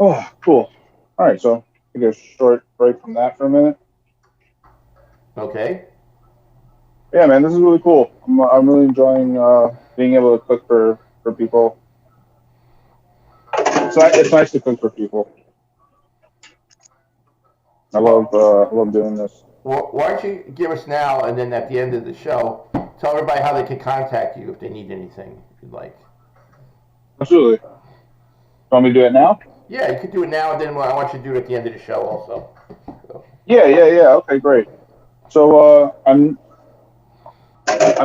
Oh, cool. All right, so take a short break from that for a minute. Okay. Yeah, man, this is really cool. I'm really enjoying being able to cook for people. It's nice to cook for people. I love doing this. Well, why don't you give us now, and then at the end of the show, tell everybody how they can contact you if they need anything, if you'd like. Absolutely. Want me to do it now? Yeah, you could do it now, and then I want you to do it at the end of the show also. So. Yeah. Okay, great. So I'm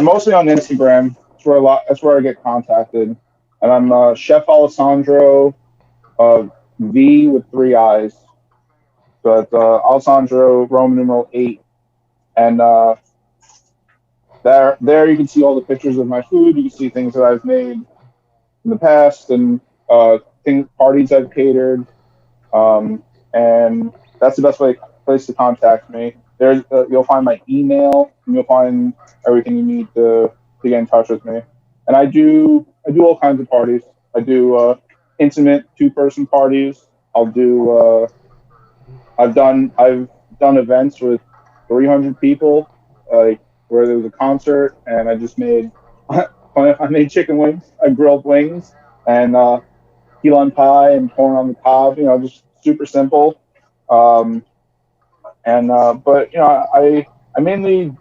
mostly on Instagram. That's where I get contacted, and I'm Chef Alessandro, V with three I's. So it's Alessandro Roman numeral 8, and there you can see all the pictures of my food. You can see things that I've made in the past and parties I've catered. And that's the best place to contact me. There's you'll find my email and you'll find everything you need to get in touch with me. And I do all kinds of parties. I do intimate 2-person parties. I'll do I've done events with 300 people, like where there was a concert, and I just made I made chicken wings. I grilled wings and key lime pie and corn on the cob. Just super simple. Um, and but I mainly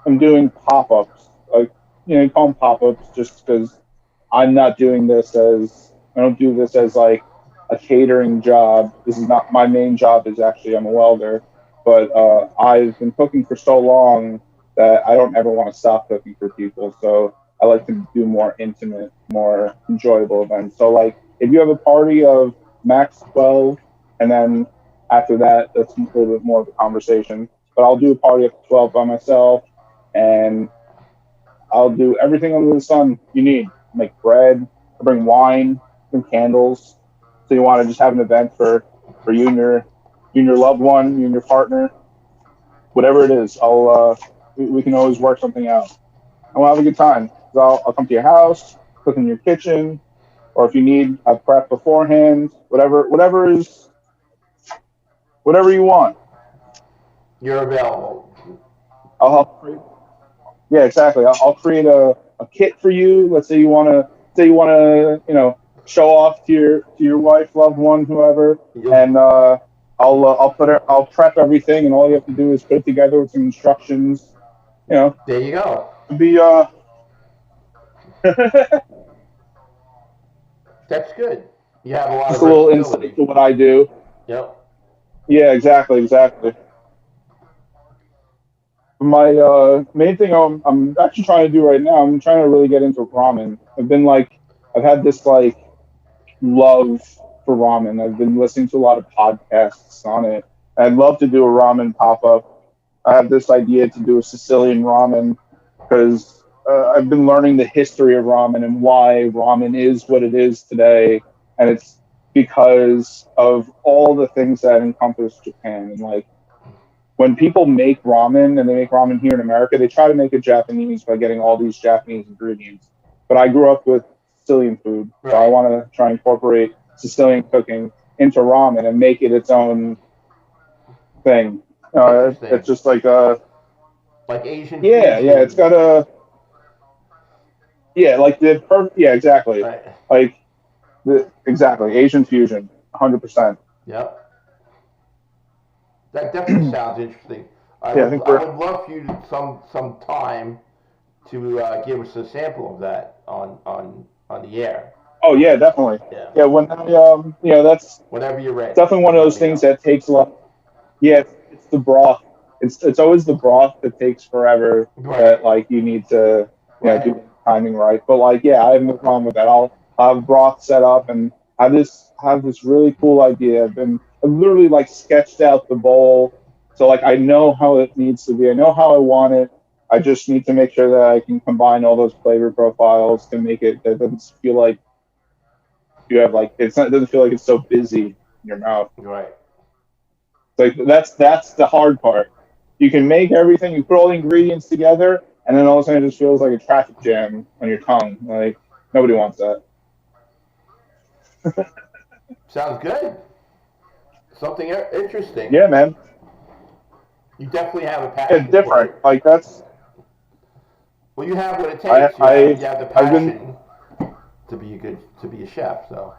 am doing pop ups. Like you call them pop ups just because I don't do this as like a catering job. This is not my main job. Is actually I'm a welder, but I've been cooking for so long that I don't ever want to stop cooking for people. So I like to do more intimate, more enjoyable events. So like if you have a party of max 12, and then after that, that's a little bit more of a conversation. But I'll do a party of 12 by myself, and I'll do everything under the sun you need. Make bread, I bring wine, bring candles. So you want to just have an event for you and your loved one, you and your partner, whatever it is. We can always work something out, and we'll have a good time. So I'll come to your house, cook in your kitchen, or if you need a prep beforehand, whatever you want. You're available. I'll help. Yeah, exactly. I'll create a kit for you. Let's say you want to show off to your wife, loved one, whoever, and I'll prep everything, and all you have to do is put it together with some instructions. There you go. Be That's good. You have a lot just of a little versatility. insight to what I do. Yep. Yeah, exactly. My main thing I'm actually trying to do right now, I'm trying to really get into ramen. I've had this like love for ramen. I've been listening to a lot of podcasts on it. I'd love to do a ramen pop up. I have this idea to do a Sicilian ramen because I've been learning the history of ramen and why ramen is what it is today, and it's because of all the things that encompass Japan. And like when people make ramen and they make ramen here in America, they try to make it Japanese by getting all these Japanese ingredients. But I grew up with Sicilian food, so I want to try and incorporate Sicilian cooking into ramen and make it its own thing. It's just like Asian. Yeah, it's got exactly. Right. Like exactly Asian fusion, 100%. Yep. That definitely sounds interesting. I would love for you to some time to give us a sample of that on the air. Oh yeah, definitely. Yeah, when that's whenever you're ready. Definitely one of those things that takes a lot. Yeah, it's the broth. It's always the broth that takes forever. Right. That like you need to do the timing right. But like I have no problem with that. I'll have broth set up and have this really cool idea. I've literally like sketched out the bowl, so like I know how it needs to be. I know how I want it. I just need to make sure that I can combine all those flavor profiles to make it. That doesn't feel like you have like it doesn't feel like it's so busy in your mouth. Right. Like that's the hard part. You can make everything, you put all the ingredients together, and then all of a sudden it just feels like a traffic jam on your tongue. Like nobody wants that. Sounds good. Something interesting. Yeah, man. You definitely have a It's passion for different. it. Like that's Well, you have what it I takes. I You have the I've been passion to be a chef. So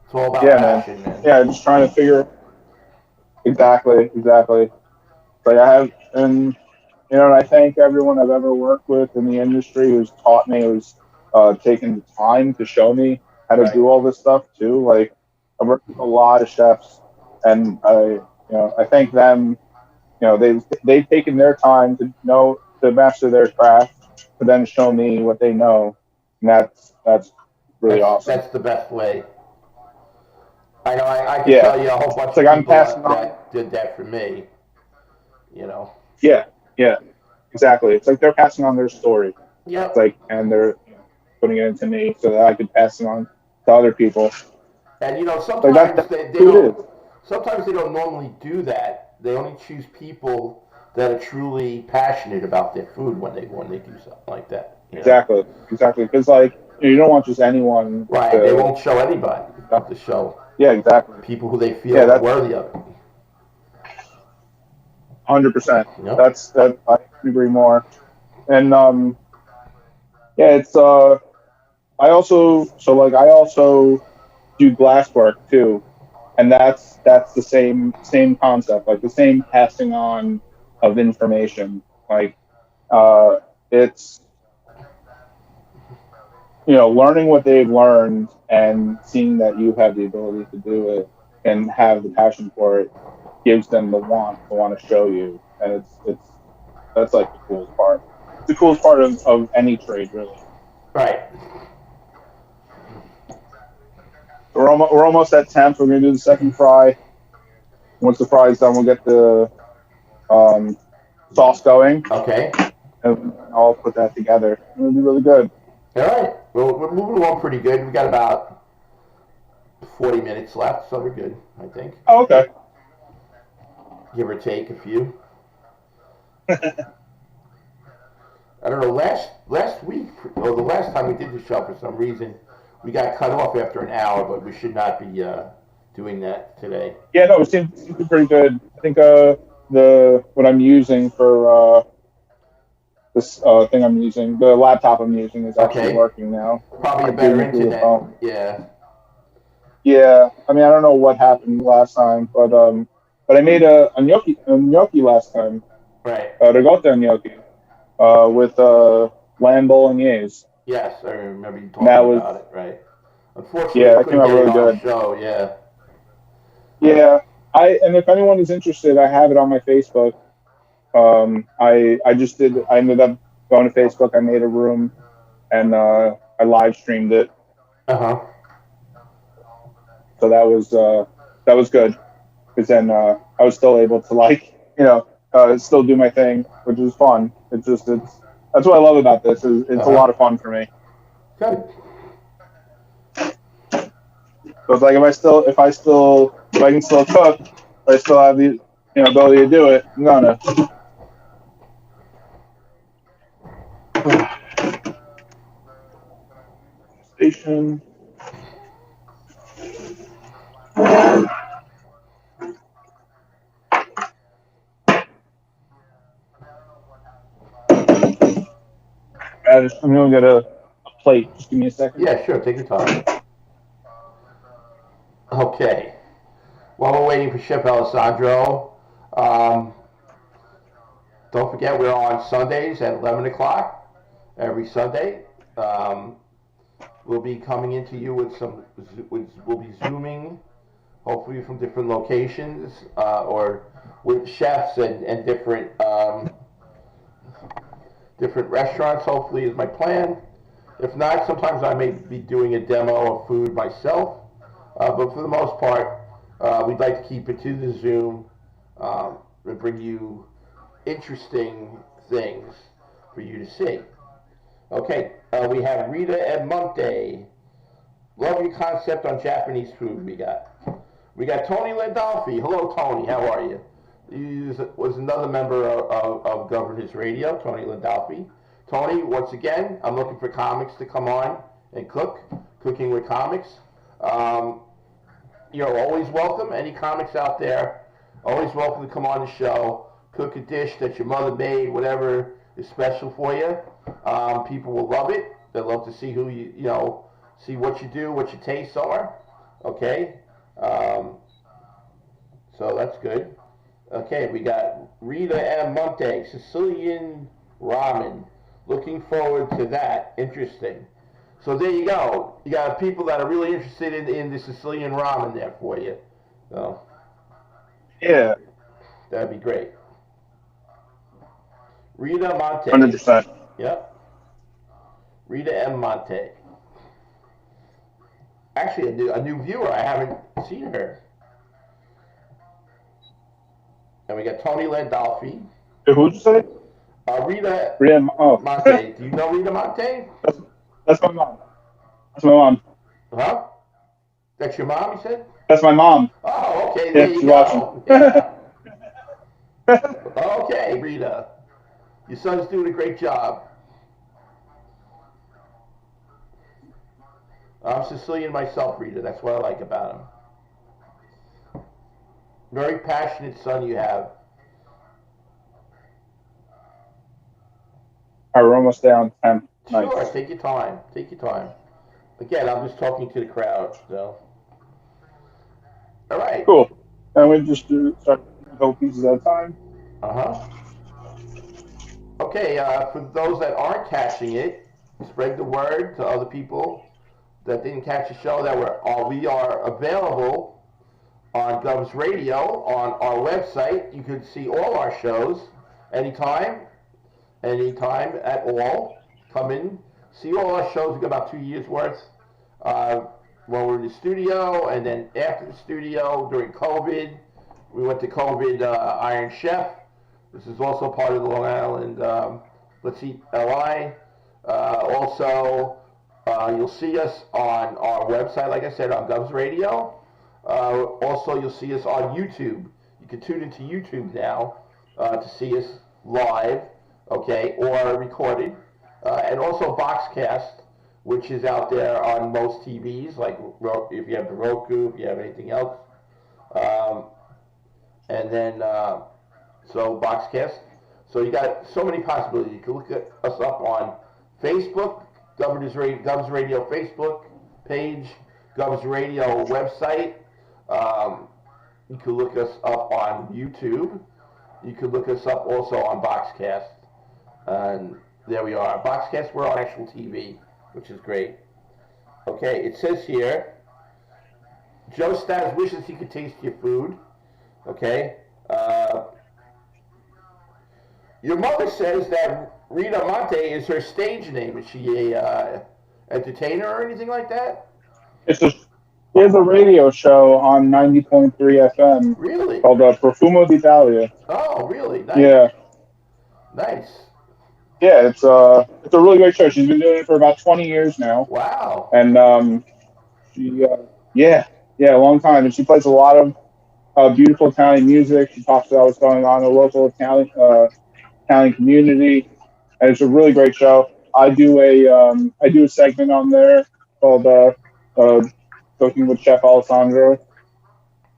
it's all about yeah, man. passion, man. Yeah, just trying to figure exactly. Like I have, and and I thank everyone I've ever worked with in the industry who's taught me, who's taken the time to show me how to Right. do all this stuff too. Like I've worked with a lot of chefs, and I thank them. They've taken their time to know to master their craft, to then show me what they know, and that's really awesome. That's the best way. I know. I can Yeah, tell you a whole it's bunch like of I'm people passing on. that did that for me. You know. Yeah, yeah, exactly. It's like they're passing on their story. It's Yep. like, and they're putting it into me so that I could pass it on to other people. And you know, Like sometimes they who it is. don't. Sometimes they don't normally do that. They only choose people that are truly passionate about their food when they do something like that. You know. Exactly. Because like you don't want just anyone Right. They to. won't show anybody. They have to show Yeah, exactly. people who they Yeah, feel are that's worthy of it. 100%. You know. That's that. I couldn't agree more. And yeah, it's I also do glass work too, and that's the same concept, like the same passing on of information. Like it's learning what they've learned and seeing that you have the ability to do it and have the passion for it gives them the want to show you, and it's that's like the coolest part. It's the coolest part of any trade, really. Right. We're almost at temp. We're gonna do the second fry. Once the fry's done, we'll get the um, sauce going, Okay. and I'll put that together. It'll be really good. All right. Well, we're moving along pretty good. We got about 40 minutes left, so we're good, I think. Oh, okay. Give or take a few. I don't know. Last week, or the last time we did the show, for some reason, we got cut off after an hour, but we should not be doing that today. Yeah, no, it seems to be pretty good. I think the what I'm using for this thing I'm using, the laptop I'm using is actually Okay. working now. Probably a I'm doing better it through the internet. phone. Yeah. Yeah, I mean I don't know what happened last time, but I made a gnocchi last time, Right. ricotta gnocchi, with lamb bolognese. Yes, I remember you And that talking was about it. Right. Unfortunately, yeah, we that came couldn't out get it really on the good. show. Yeah. Yeah, and if anyone is interested, I have it on my Facebook. I ended up going to Facebook. I made a room and I live streamed it. Uh huh. So that was good because then I was still able to still do my thing, which was fun. It's that's what I love about this. Is Uh it's a lot huh. of fun for me. Good. So it's like if I can still cook, if I still have the ability to do it, I'm gonna. Station. I'm gonna get a plate. Just give me a second. Yeah, sure. Take your time. Okay. While we're waiting for Chef Alessandro, um, don't forget we're on Sundays at 11 o'clock every Sunday. Um, we'll be coming into you we'll be zooming, hopefully from different locations or with chefs and different restaurants. Hopefully, is my plan. If not, sometimes I may be doing a demo of food myself. But for the most part, we'd like to keep it to the Zoom and bring you interesting things for you to see. Okay, we have Rita and Monte. Love your concept on Japanese food. We got Tony Landolfi. Hello, Tony. How are you? He was another member of Governors Radio, Tony Landolfi. Tony, once again, I'm looking for comics to come on and cook. Cooking with Comics. Um, you're always welcome. Any comics out there, always welcome to come on the show. Cook a dish that your mother made, whatever is special for you. People will love it. They love to see who see what you do, what your tastes are. Okay, so that's good. Okay, we got Rita M. Monte, Sicilian ramen. Looking forward to that. Interesting. So there you go. You got people that are really interested in the Sicilian ramen there for you. So Yeah, that'd be great. Rita Monte. 100%. Yep. Rita M. Monte. Actually, a new viewer. I haven't seen her. And we got Tony Landolfi. Who'd you say? Rita Oh, Monte. Do you know Rita Monte? that's my mom. That's my mom. Huh? That's your mom, you said? That's my mom. Oh, okay. Yeah, There you she's go. watching. Yeah. Okay, Rita. Your son's doing a great job. I'm Sicilian myself, Rita. That's what I like about him. Very passionate son you have. All right, we're almost down 10. Nice. Sure, take your time. Take your time. Again, I'm just talking to the crowd, so. All right. Cool. And we just start a couple pieces at a time. Uh-huh. Okay, for those that aren't catching it, spread the word to other people that didn't catch the show that we are available on Govsradio on our website. You can see all our shows anytime at all. Come in, see all our shows. We got about 2 years worth when we're in the studio, and then after the studio during COVID. We went to COVID Iron Chef. This is also part of the Long Island Let's Eat LI. Also, you'll see us on our website, like I said, on Govsradio. Also, you'll see us on YouTube. You can tune into YouTube now to see us live, okay, or recorded. And also Boxcast, which is out there on most TVs, like if you have the Roku, if you have anything else. And then, so Boxcast. So you got so many possibilities. You can look at us up on Facebook, Govsradio Facebook page, Govsradio website. You can look us up on YouTube. You can look us up also on Boxcast. And there we are. Boxcast, we're on actual TV, which is great. Okay, it says here, Joe Stas wishes he could taste your food. Okay. Your mother says that Rita Monte is her stage name. Is she a entertainer or anything like that? There's a radio show on 90.3 FM. Really? Called Profumo d'Italia. Oh, really? Nice. Yeah. Nice. Yeah, it's a really great show. She's been doing it for about 20 years now. Wow. And she a long time. And she plays a lot of beautiful Italian music. She talks about what's going on in the local Italian community, and it's a really great show. I do a segment on there called Cooking with Chef Alessandro,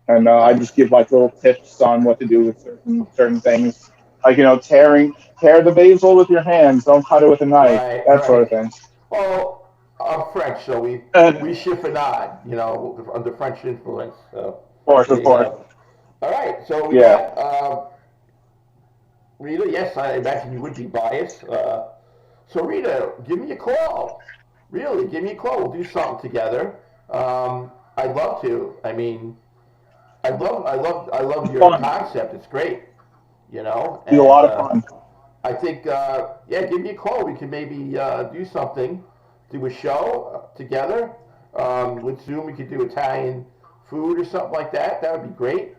and I just give like little tips on what to do with certain things, like tear the basil with your hands, don't cut it with a knife, that sort of thing. Well, I'm French, so we chiffonade, under French influence. So. Of course. All right, so we got Rita. Yes, I imagine you would be biased. So Rita, give me a call. Really, give me a call. We'll do something together. I'd love to. I mean, I love your concept. It's great. And, it's a lot of fun. I think, give me a call. We can maybe do something, do a show together. With Zoom, we could do Italian food or something like that. That would be great.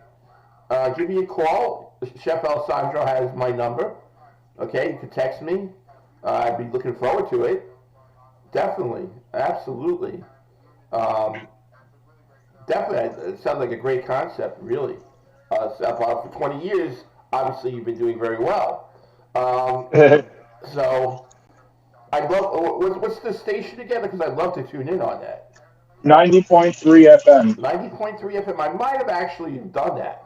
Give me a call. Chef Alessandro has my number. Okay, you can text me. I'd be looking forward to it. Definitely. Absolutely. Definitely. It sounds like a great concept, really. For 20 years, obviously, you've been doing very well. So, I'd love. What's the station again? Because I'd love to tune in on that. 90.3 FM. 90.3 FM. I might have actually done that.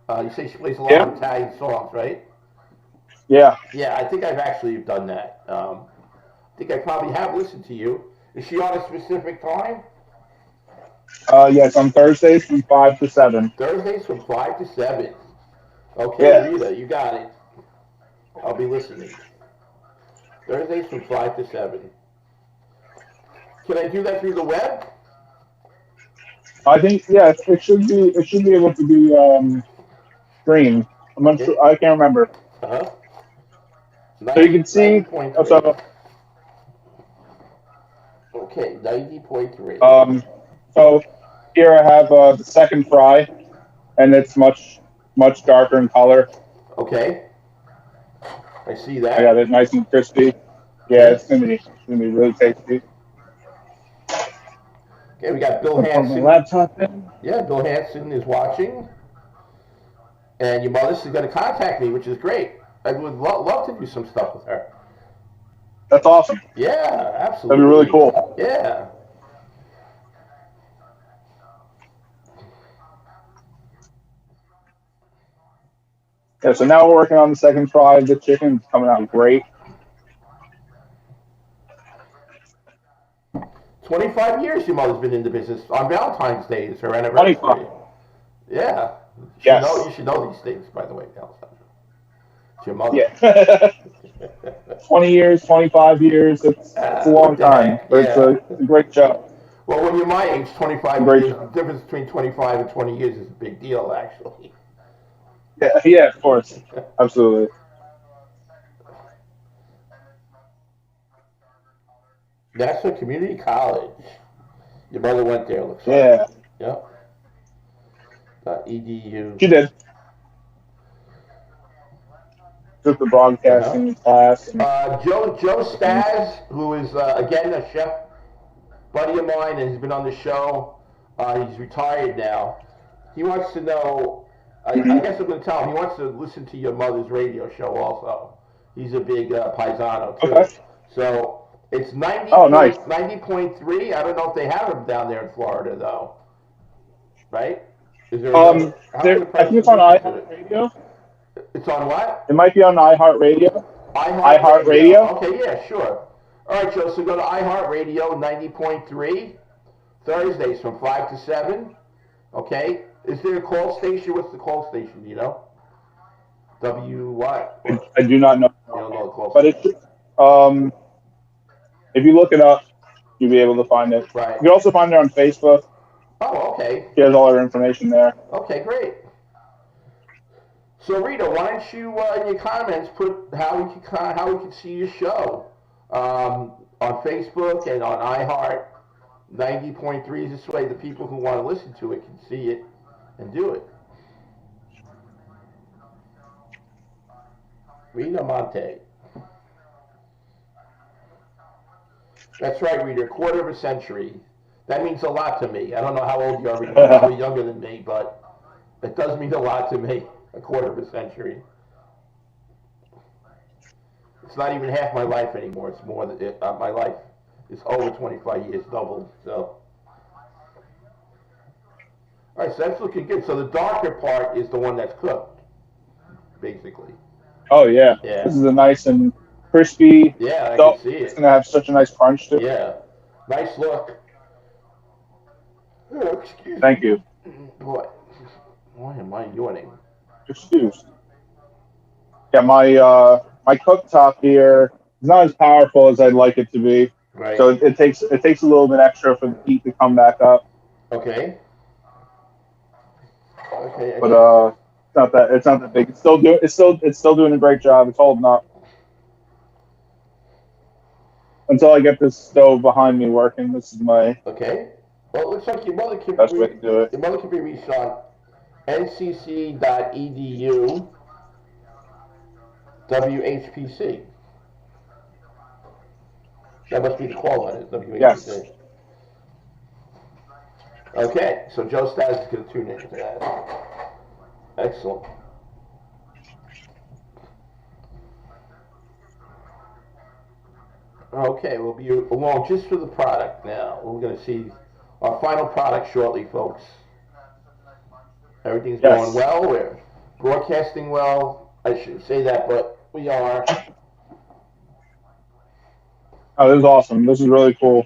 You say she plays a lot Yeah. of Italian songs, right? Yeah. Yeah, I think I've actually done that. I think I probably have listened to you. Is she on a specific time? Yes, on Thursdays from 5 to 7. Thursdays from 5 to 7. Okay, Yeah. Rita, you got it. I'll be listening. Thursdays from 5 to 7. Can I do that through the web? I think, yeah, it should be able to be streamed. I'm not sure, I can't remember. Uh-huh. So you can see, 90.3. so, Okay, 90.3. so here I have the second fry, and it's much darker in color. Okay. I see that. I got it nice and crispy. Yeah, it's gonna be really tasty. Okay, we got Bill Put my Hansen. laptop in. Yeah, Bill Hansen is watching. And your mother's going to contact me, which is great. I would love to do some stuff with her. That's awesome. Yeah, absolutely. That'd be really cool. Yeah. Yeah, so now we're working on the second fry. The chicken's coming out great. 25 years your mother's been in the business. On Valentine's Day is her anniversary. 25. Yeah. Yes. You should know these things, by the way, Alessandra. It's your mother. Yeah. 20 years, 25 years, it's a long time. But it's a great job. Well, when you're my age, 25 Great years, job. the difference between 25 and 20 years is a big deal, actually. Yeah, of course. Absolutely. National Community College. Your mother went there, looks like. Yeah. Yep. .edu. She did. Took the broadcasting class. Joe Staz, who is, again, a chef buddy of mine, and he's been on the show. He's retired now. He wants to know, I guess I'm going to tell him, he wants to listen to your mother's radio show also. He's a big paisano, too. Okay. So it's 90, nice. 90.3. I don't know if they have them down there in Florida, though. Right? Is there I think it's on iHeartRadio. It's on what? It might be on iHeartRadio. iHeartRadio? Okay, yeah, sure. All right, Joe, so go to iHeartRadio 90.3, Thursdays from 5 to 7. Okay? Is there a call station? What's the call station, do you know? W what? I do not know. You don't know the call but station. it's, if you look it up, you'll be able to find it. Right. You can also find it on Facebook. Oh, okay. She has all her information there. Okay, great. So Rita, why don't you in your comments put how we can see your show on Facebook and on iHeart. 90.3 is this way the people who want to listen to it can see it and do it. Rita Monte. That's right, Rita. A quarter of a century. That means a lot to me. I don't know how old you are. You're probably younger than me, but it does mean a lot to me. A quarter of a century. It's not even half my life anymore. It's more than it. My life is over 25 years, doubled. So, all right. So that's looking good. So the darker part is the one that's cooked, basically. Oh yeah. Yeah. This is a nice and crispy. Yeah, I can see it. It's gonna have such a nice crunch to it. Yeah. Nice look. Oh, excuse me. Thank you. Boy, why am I yawning? Excuse. Yeah, my cooktop here is not as powerful as I'd like it to be. Right. So it takes a little bit extra for the heat to come back up. Okay. Okay. But it's not that big. It's still doing a great job. It's holding up. Until I get this stove behind me working. This is my Okay. Well, it looks like your mother can best way to do it. Your mother can be reached on ncc.edu WHPC. That must be the call line, WHPC. Yes. Okay, so Joe Staz is going to tune into that. Excellent. Okay, we'll be along just for the product now. We're going to see our final product shortly, folks. Everything's going Yes. well. We're broadcasting well. I shouldn't say that, but we are. Oh, this is awesome. This is really cool.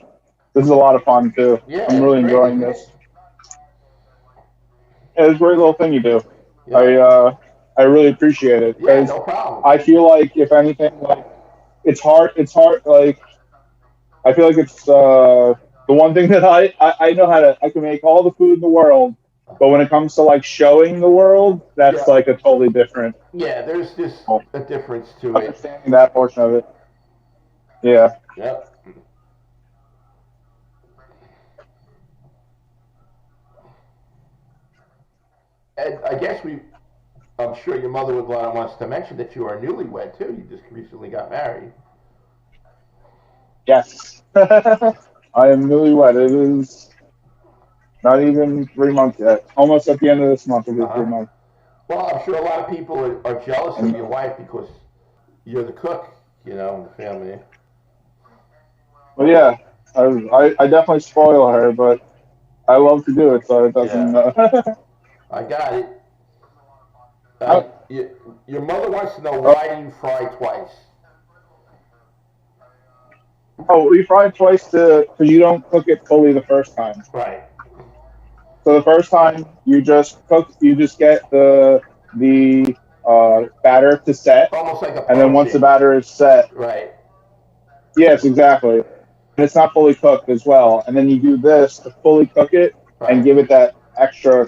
This is a lot of fun too. Yeah, I'm it's really great, enjoying isn't this. it? Yeah, it's a great little thing you do. I Yep. uh, I really appreciate it Yeah, because no problem. I feel like if anything, like it's hard. It's hard. Like I feel like it's the one thing that I know how to. I can make all the food in the world, but when it comes to like showing the world, that's Yeah. like a totally different. Yeah, there's just a difference to it. Understanding that portion of it. Yeah. Yep. And I guess I'm sure your mother would want us to mention that you are newlywed too. You just recently got married. Yes. I am newlywed. It is not even 3 months yet. Almost at the end of this month, it'll Uh be three huh. months. Well, I'm sure a lot of people are jealous of And your wife because you're the cook, in the family. but yeah, I definitely spoil her, but I love to do it, so it doesn't. Yeah, I got it. I, Your mother wants to know oh, why do you fry twice? oh, we fry it twice because you don't cook it fully the first time. Right. So the first time you just get the batter to set, Almost like a and then once the poaching. batter is set, Right. yes, exactly, and it's not fully cooked as well. And then you do this to fully cook it and Right. give it that extra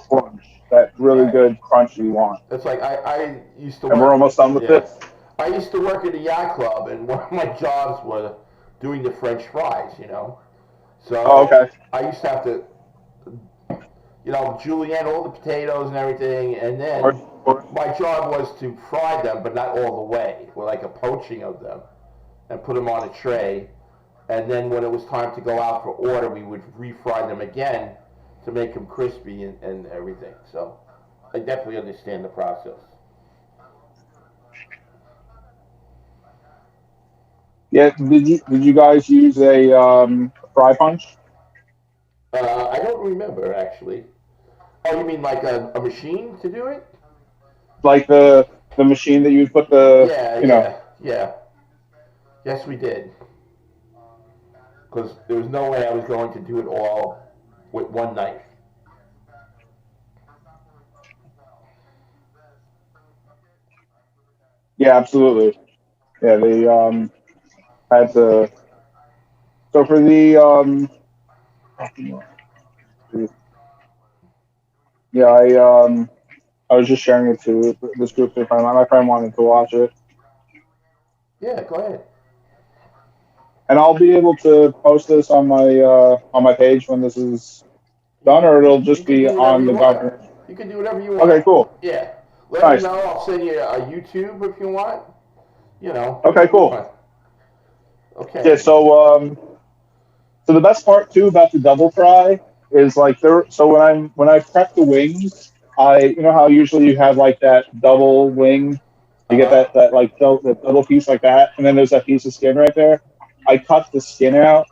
crunch, that really Right. good crunch you want. It's like I used to And we're work. almost done with Yeah. this. I used to work at a yacht club, and one of my jobs was doing the French fries. Oh, So okay. I used to have to, julienne all the potatoes and everything, and then Or- my job was to fry them, but not all the way. We're like a poaching of them, and put them on a tray. And then when it was time to go out for order, we would refry them again to make them crispy and everything. So I definitely understand the process. Yeah, did you guys use a fry punch? I don't remember actually. Oh, you mean like a machine to do it? Like the machine that you put the Yeah, you know yeah, yeah. Yes, we did. Because there was no way I was going to do it all with one knife. Yeah, absolutely. Yeah, they had to. So for the yeah, I was just sharing it to this group of friends. My friend wanted to watch it, Yeah, go ahead. and I'll be able to post this on my page when this is You done, can or it'll you just can be do whatever on you the want. governor. You can do whatever you Okay, want. cool, Yeah. Let me nice. know. I'll send you a YouTube if you want. Okay, Whatever you cool. want. Yeah, Okay. so the best part too about the double fry is like there. So when I prep the wings, you know how usually you have like that double wing, you Uh get huh. that like the double piece like that, and then there's that piece of skin right there. I cut the skin out,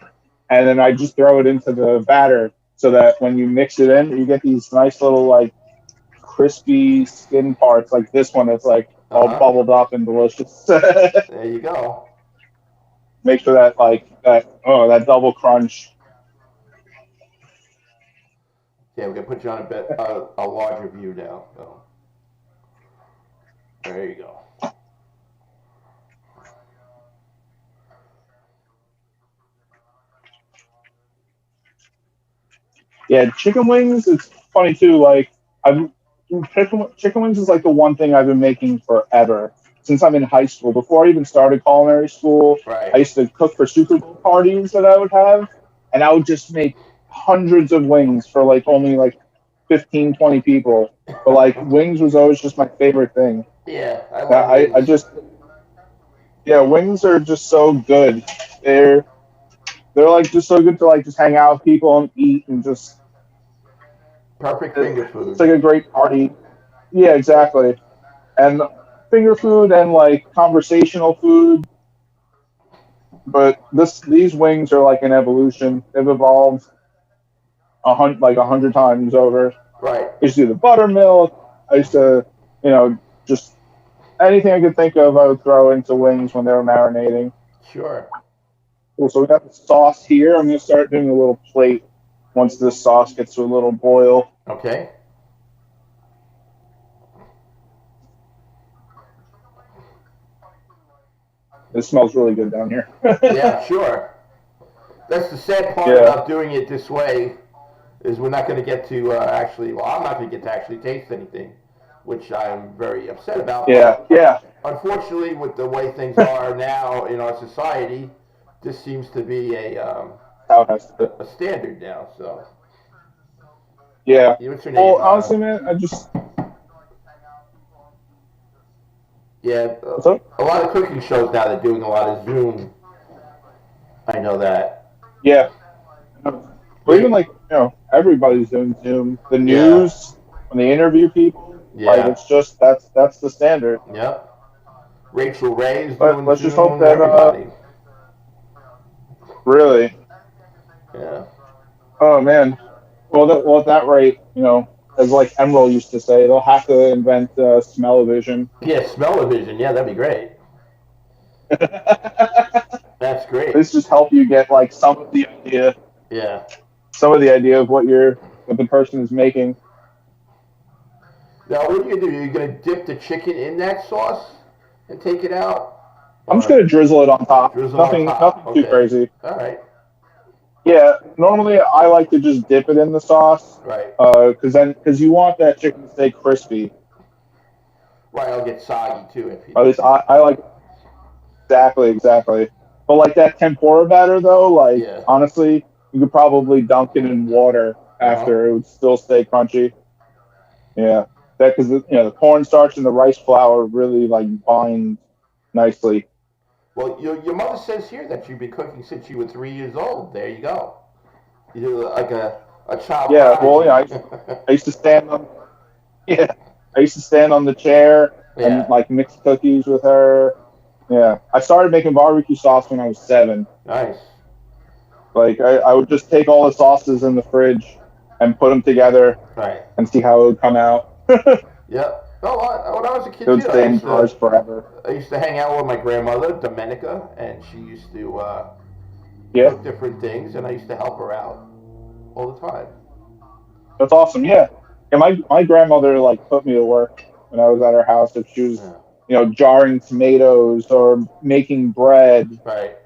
and then I just throw it into the batter so that when you mix it in, you get these nice little like crispy skin parts like this one that's like Uh all huh. bubbled up and delicious. There you go. Make sure that like that double crunch. Yeah, we're gonna put you on a larger view now. So there you go. Yeah, chicken wings. It's funny too. Like I've chicken wings is like the one thing I've been making forever since I'm in high school. Before I even started culinary school, I Right. used to cook for Super Bowl parties that I would have, and I would just make hundreds of wings for like only like 15, 20 people. But like wings was always just my favorite thing. Yeah, I love I wings. just yeah, wings are just so good. They're they're like just so good to like just hang out with people and eat and just Perfect finger it's food. like a great party. Yeah, exactly. And finger food and like conversational food, but these wings are like an evolution. They've evolved. like 100 times over. Right. I used to do the buttermilk. I used to, just anything I could think of, I would throw into wings when they were marinating. Sure. Cool. So we got the sauce here. I'm gonna start doing a little plate once this sauce gets to a little boil. Okay. It smells really good down here. Yeah, sure. That's the sad part about doing it this way, is we're not going to get to I'm not going to get to actually taste anything, which I'm very upset about. Yeah. Unfortunately, with the way things are now in our society, this seems to be a standard now. So. Yeah. What's your name? Well, honestly, man, Yeah, a lot of cooking shows now, they're doing a lot of Zoom. I know that. Yeah. Or even everybody's doing Zoom. The news, when they interview people, it's just that's the standard. Yep. Rachel Ray's doing let's Zoom. Just hope that everybody. Really. Yeah. Oh man. Well, at that rate, as like Emerald used to say, they'll have to invent smell-o-vision. Yeah, smell-o-vision. Yeah, that'd be great. That's great. This just help you get like some of the idea. Yeah. Some of the idea of what the person is making. Now, what are you gonna do? You're gonna dip the chicken in that sauce and take it out? I'm just gonna drizzle it on top. Nothing too crazy. All right. Yeah, normally I like to just dip it in the sauce. Right. Because you want that chicken to stay crispy. Right, it'll get soggy too. At least I like. Exactly. But like that tempura batter though, honestly, you could probably dunk it in water after it would still stay crunchy. Yeah, because the cornstarch and the rice flour really bind nicely. Well, your mother says here that you've been cooking since you were 3 years old. There you go. You're like a child. Yeah, well, I used to stand on. Yeah, I used to stand on the chair and mix cookies with her. Yeah, I started making barbecue sauce when I was 7. Nice. I would just take all the sauces in the fridge and put them together, and see how it would come out. Yep. No, when I was a kid, it would stay in drawers forever. I used to hang out with my grandmother, Domenica, and she used to cook different things, and I used to help her out all the time. That's awesome. Yeah. My grandmother put me to work when I was at her house. If she was, jarring tomatoes or making bread,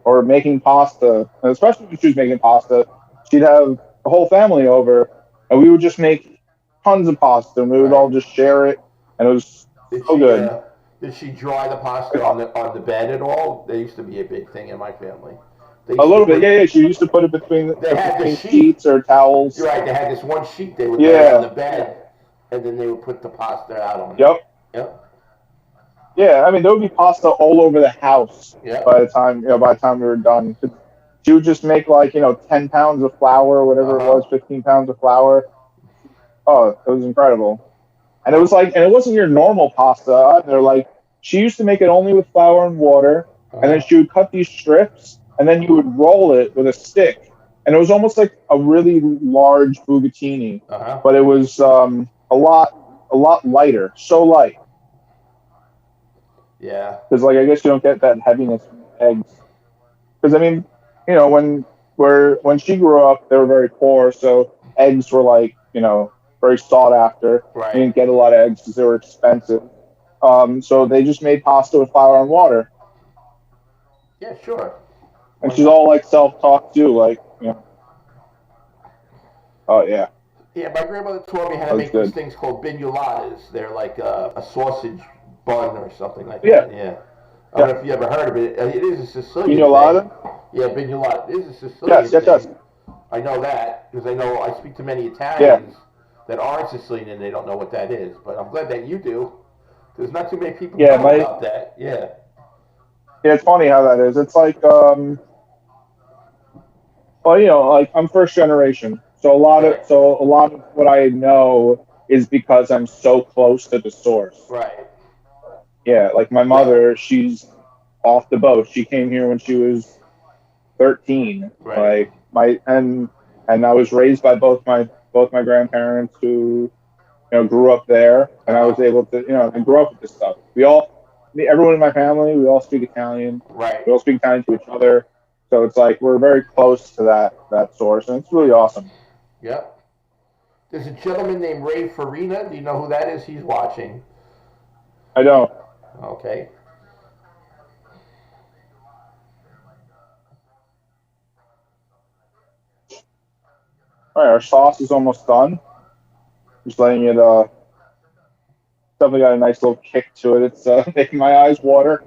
or making pasta, and especially when she was making pasta, she'd have the whole family over, and we would just make tons of pasta, and we would all just share it. And it was good. Did she dry the pasta on the bed at all? There used to be a big thing in my family. A little bit, yeah. She used to put it between sheets or towels. You're right. They had this one sheet they would lay on the bed, and then they would put the pasta out on it. Yep. Yeah, I mean there would be pasta all over the house by the time we were done. She would just make 10 pounds of flour or whatever it was, 15 pounds of flour. Oh, it was incredible. And it was and it wasn't your normal pasta. They're she used to make it only with flour and water, and then she would cut these strips, and then you would roll it with a stick, and it was almost like a really large bucatini, but it was a lot lighter, so light. Yeah. Because I guess you don't get that heaviness from eggs. Because I mean, when she grew up, they were very poor, so eggs were very sought after. Right. You didn't get a lot of eggs because they were expensive. So they just made pasta with flour and water. Yeah, sure. And she's all self-taught too, Oh yeah. Yeah, my grandmother taught me how to make these things called bignoladas. They're like a sausage bun or something like that. Yeah. I don't know if you ever heard of it. It is a Sicilian bignolata? thing. Yeah, bignolata. It is a Sicilian thing. Yes. I know that because I speak to many Italians that aren't Sicilian and they don't know what that is. But I'm glad that you do. There's not too many people who know about that. Yeah. Yeah, it's funny how that is. It's I'm first generation. So a lot of what I know is because I'm so close to the source. Right. Yeah, my mother, she's off the boat. She came here when she was 13. Right. And and I was raised by both my grandparents who grew up there, and I was able to and grow up with this stuff. Everyone in my family, we all speak Italian. Right. We all speak Italian to each other, so it's like we're very close to that source, and it's really awesome. Yep. There's a gentleman named Ray Farina. Do you know who that is? He's watching. I don't. Okay. All right, our sauce is almost done. Just letting it definitely got a nice little kick to it. It's making my eyes water.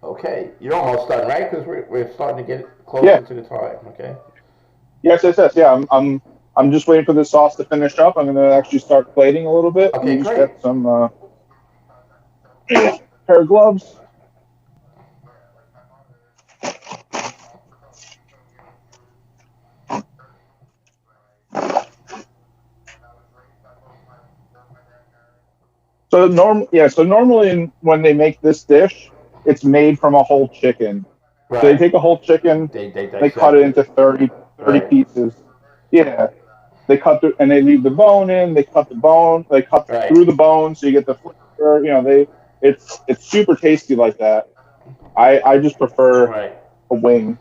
Okay, you're almost done, right? Because we're starting to get closer to the time. Okay. Yes. Yeah, I'm just waiting for the sauce to finish up. I'm gonna actually start plating a little bit. Okay, just great. get some pair of gloves. So normally when they make this dish, it's made from a whole chicken. Right. So they take a whole chicken, they cut it into 30 right. pieces. Yeah. They cut and they leave the bone in. They cut the bone. They cut right. through the bone, so you get the flavor. It's super tasty like that. I just prefer a wing.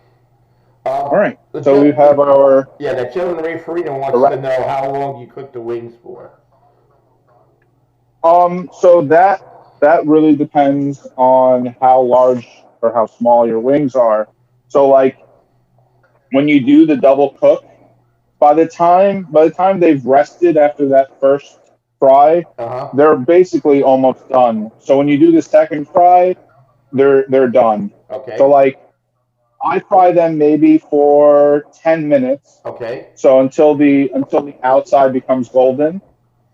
All right. So we have our that gentleman Ray Farina wants to know how long you cook the wings for. So that really depends on how large or how small your wings are. So like when you do the double cook, by the time they've rested after that first fry, they're basically almost done. So when you do the second fry, they're done. Okay. So like I fry them maybe for 10 minutes. Okay. So until the outside becomes golden,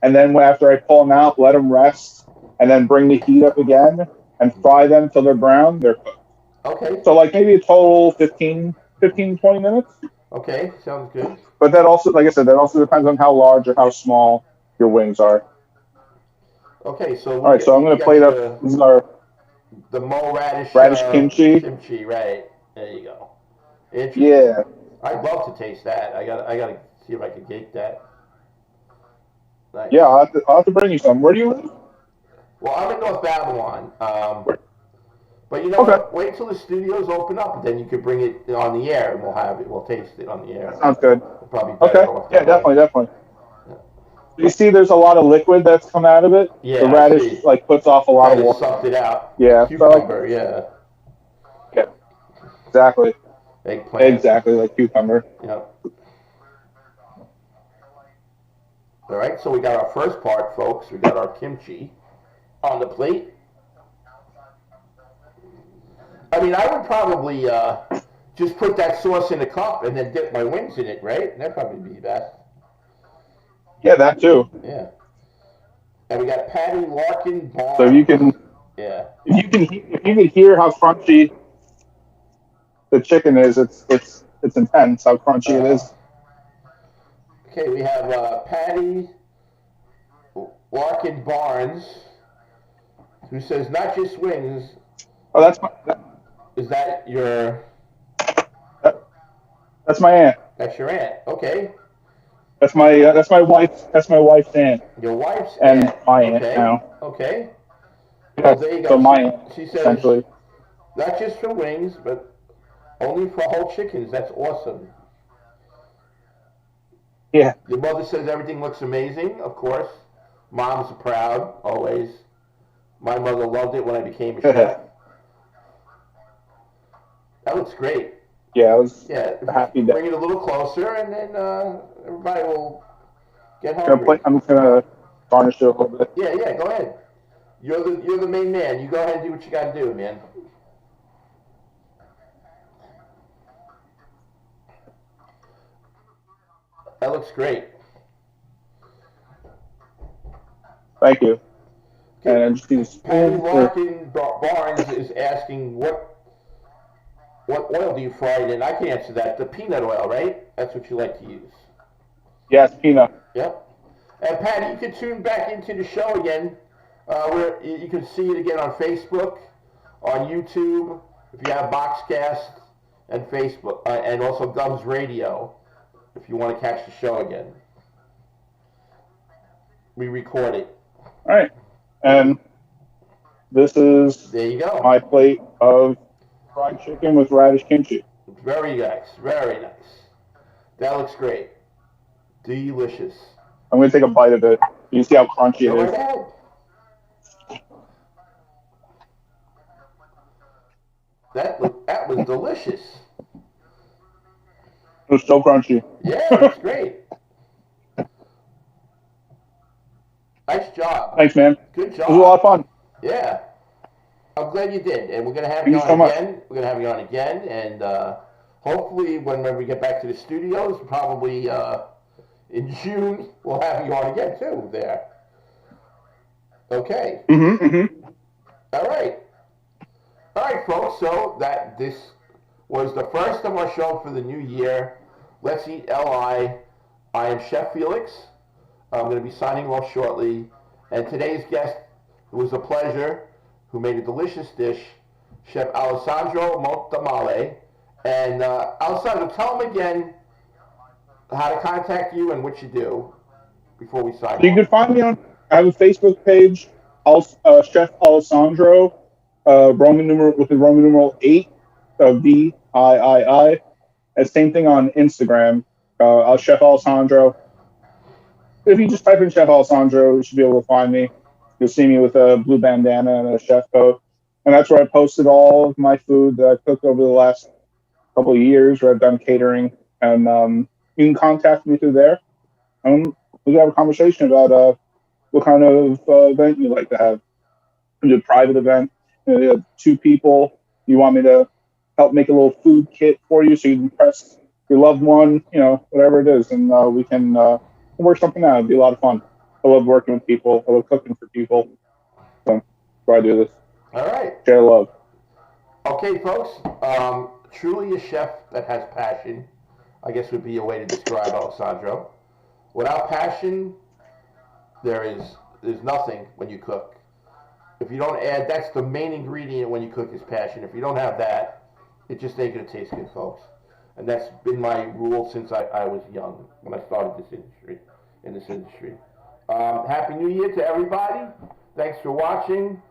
and then after I pull them out, let them rest, and then bring the heat up again and fry them till they're brown. They're cooked. Okay. So like maybe a total 15, 20 minutes. Okay, sounds good. But that also, like I said, that also depends on how large or how small your wings are. Okay, so all right. So I'm going to plate up. This is our the Mo radish kimchi. Kimchi, right? There you go. Yeah. I'd love to taste that. I got to see if I can get that. Nice. Yeah, I'll have to bring you some. Where do you live? Well, I'm in North Babylon. But what? Wait till the studios open up, and then you could bring it on the air, and we'll have it. We'll taste it on the air. That sounds good. We'll probably better off yeah, definitely. Yeah. You see, there's a lot of liquid that's come out of it. Yeah, the radish puts off a lot of water. Sucked it out. Yeah, cucumber. Yeah, exactly. Eggplant. Exactly like cucumber. Yep. All right, so we got our first part, folks. We got our kimchi on the plate. I mean, I would probably just put that sauce in a cup and then dip my wings in it, right? That'd probably be best. Yeah, that too. Yeah. And we got Patty Larkin Barnes. So you can, if you can hear how crunchy the chicken is, it's intense how crunchy it is. Okay, we have Patty Larkin Barnes, who says not just wings. Oh, that's my. Is that your? That's my aunt. That's your aunt. Okay. That's my wife. That's my wife's aunt. Your wife's and aunt. my aunt now. Okay. Well, there you go. So my aunt. She says essentially. Not just for wings, but only for whole chickens. That's awesome. Yeah. Your mother says everything looks amazing. Of course, mom's proud always. My mother loved it when I became a chef. That looks great. Yeah, I was happy to bring it a little closer, and then everybody will get hungry. I'm just gonna garnish it a little bit. Yeah, go ahead. You're the main man. You go ahead and do what you got to do, man. That looks great. Thank you. Okay. And just need a Patty spoon. Larkin Barnes is asking what oil do you fry it in? I can answer that. The peanut oil, right? That's what you like to use. Yes, peanut. Yep. And Patty, you can tune back into the show again. Where you can see it again on Facebook, on YouTube. If you have Boxcast, and Facebook, and also Govsradio, if you want to catch the show again. We record it. All right. And this is There you go. my plate of fried chicken with radish kimchi. Very nice. Very nice. That looks great. Delicious. I'm going to take a bite of it. You can see how crunchy Go it right is. ahead. That was delicious. It was so crunchy. Yeah, it's great. Nice job. Thanks, man. Good job. It was a lot of fun. Yeah. I'm glad you did. And we're going to have Thank you you on so much. again. We're going to have you on again. And hopefully when we get back to the studios, probably in June, we'll have you on again too there. Okay. All right. All right, folks. So this was the first of our show for the new year. Let's Eat LI. I am Chef Felix. I'm going to be signing off shortly. And today's guest, it was a pleasure, who made a delicious dish, Chef Alessandro Montamale. And Alessandro, tell him again how to contact you and what you do before we sign off. You can find me I have a Facebook page, Chef Alessandro, Roman numeral 8, VIII. And same thing on Instagram, Chef Alessandro. If you just type in Chef Alessandro, you should be able to find me. You'll see me with a blue bandana and a chef coat. And that's where I posted all of my food that I cooked over the last couple of years, where I've done catering. And you can contact me through there. We can have a conversation about what kind of event you like to have. Do a private event. You have 2 people. You want me to help make a little food kit for you so you can impress your loved one, whatever it is. And we can work something out. It'd be a lot of fun. I love working with people. I love cooking for people. So that's why I do this. All right. Share love. Okay, folks. Truly a chef that has passion, I guess would be a way to describe Alessandro. Without passion, there's nothing when you cook. If you don't add, that's the main ingredient when you cook is passion. If you don't have that, it just ain't gonna taste good, folks. And that's been my rule since I was young, when I started in this industry. Happy New Year to everybody. Thanks for watching.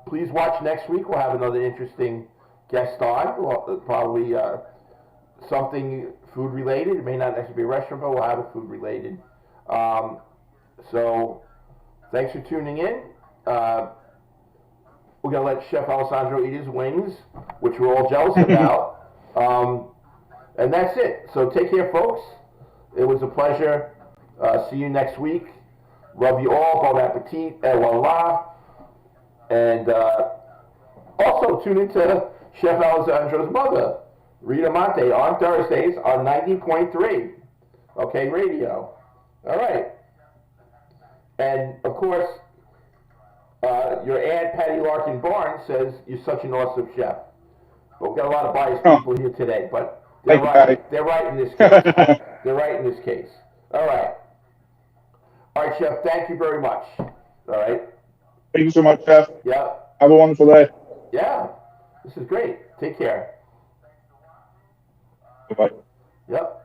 Please watch next week. We'll have another interesting guest on. We'll, probably something food related. It may not necessarily be a restaurant, but we'll have it food related. So thanks for tuning in. We're going to let Chef Alessandro eat his wings, which we're all jealous about. And that's it. So take care, folks. It was a pleasure. See you next week. Love you all. Bon appetit. Et voila. And also tune into Chef Alessandro's mother, Rita Monte, on Thursdays on 90.3. Okay, radio. All right. And, of course, your aunt, Patty Larkin Barnes, says you're such an awesome chef. But we've got a lot of biased people here today, but they're right. They're right in this case. They're right in this case. All right. All right, Chef, thank you very much. All right. Thank you so much, Chef. Yeah. Have a wonderful day. Yeah. This is great. Take care. Bye-bye. Yep.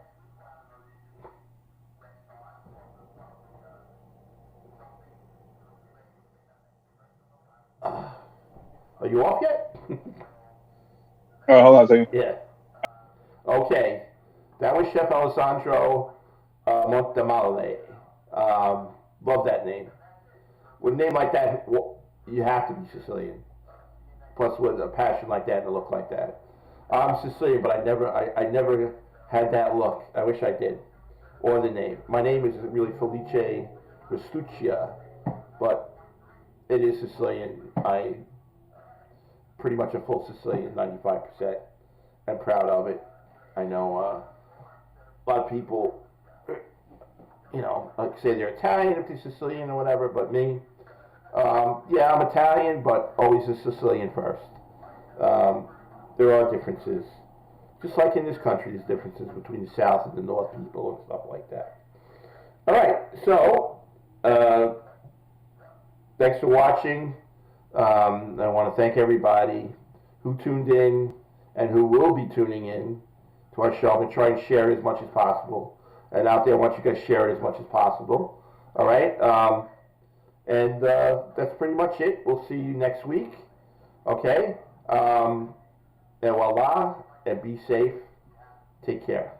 Are you off yet? Hold on a second. Yeah. Okay. That was Chef Alessandro Montamale. Love that name. With a name like that, you have to be Sicilian. Plus, with a passion like that and a look like that. I'm Sicilian, but I never had that look. I wish I did. Or the name. My name is really Felice Restuccia, but it is Sicilian. I pretty much a full Sicilian, 95%. I'm proud of it. I know a lot of people, like say they're Italian if they're Sicilian or whatever, but me, yeah, I'm Italian, but always a Sicilian first. There are differences. Just like in this country, there's differences between the South and the North people and stuff like that. All right, so thanks for watching. I want to thank everybody who tuned in and who will be tuning in to our show. I'm going to try and share it as much as possible. And out there, I want you guys to share it as much as possible. All right? And that's pretty much it. We'll see you next week. Okay? And voila, and be safe. Take care.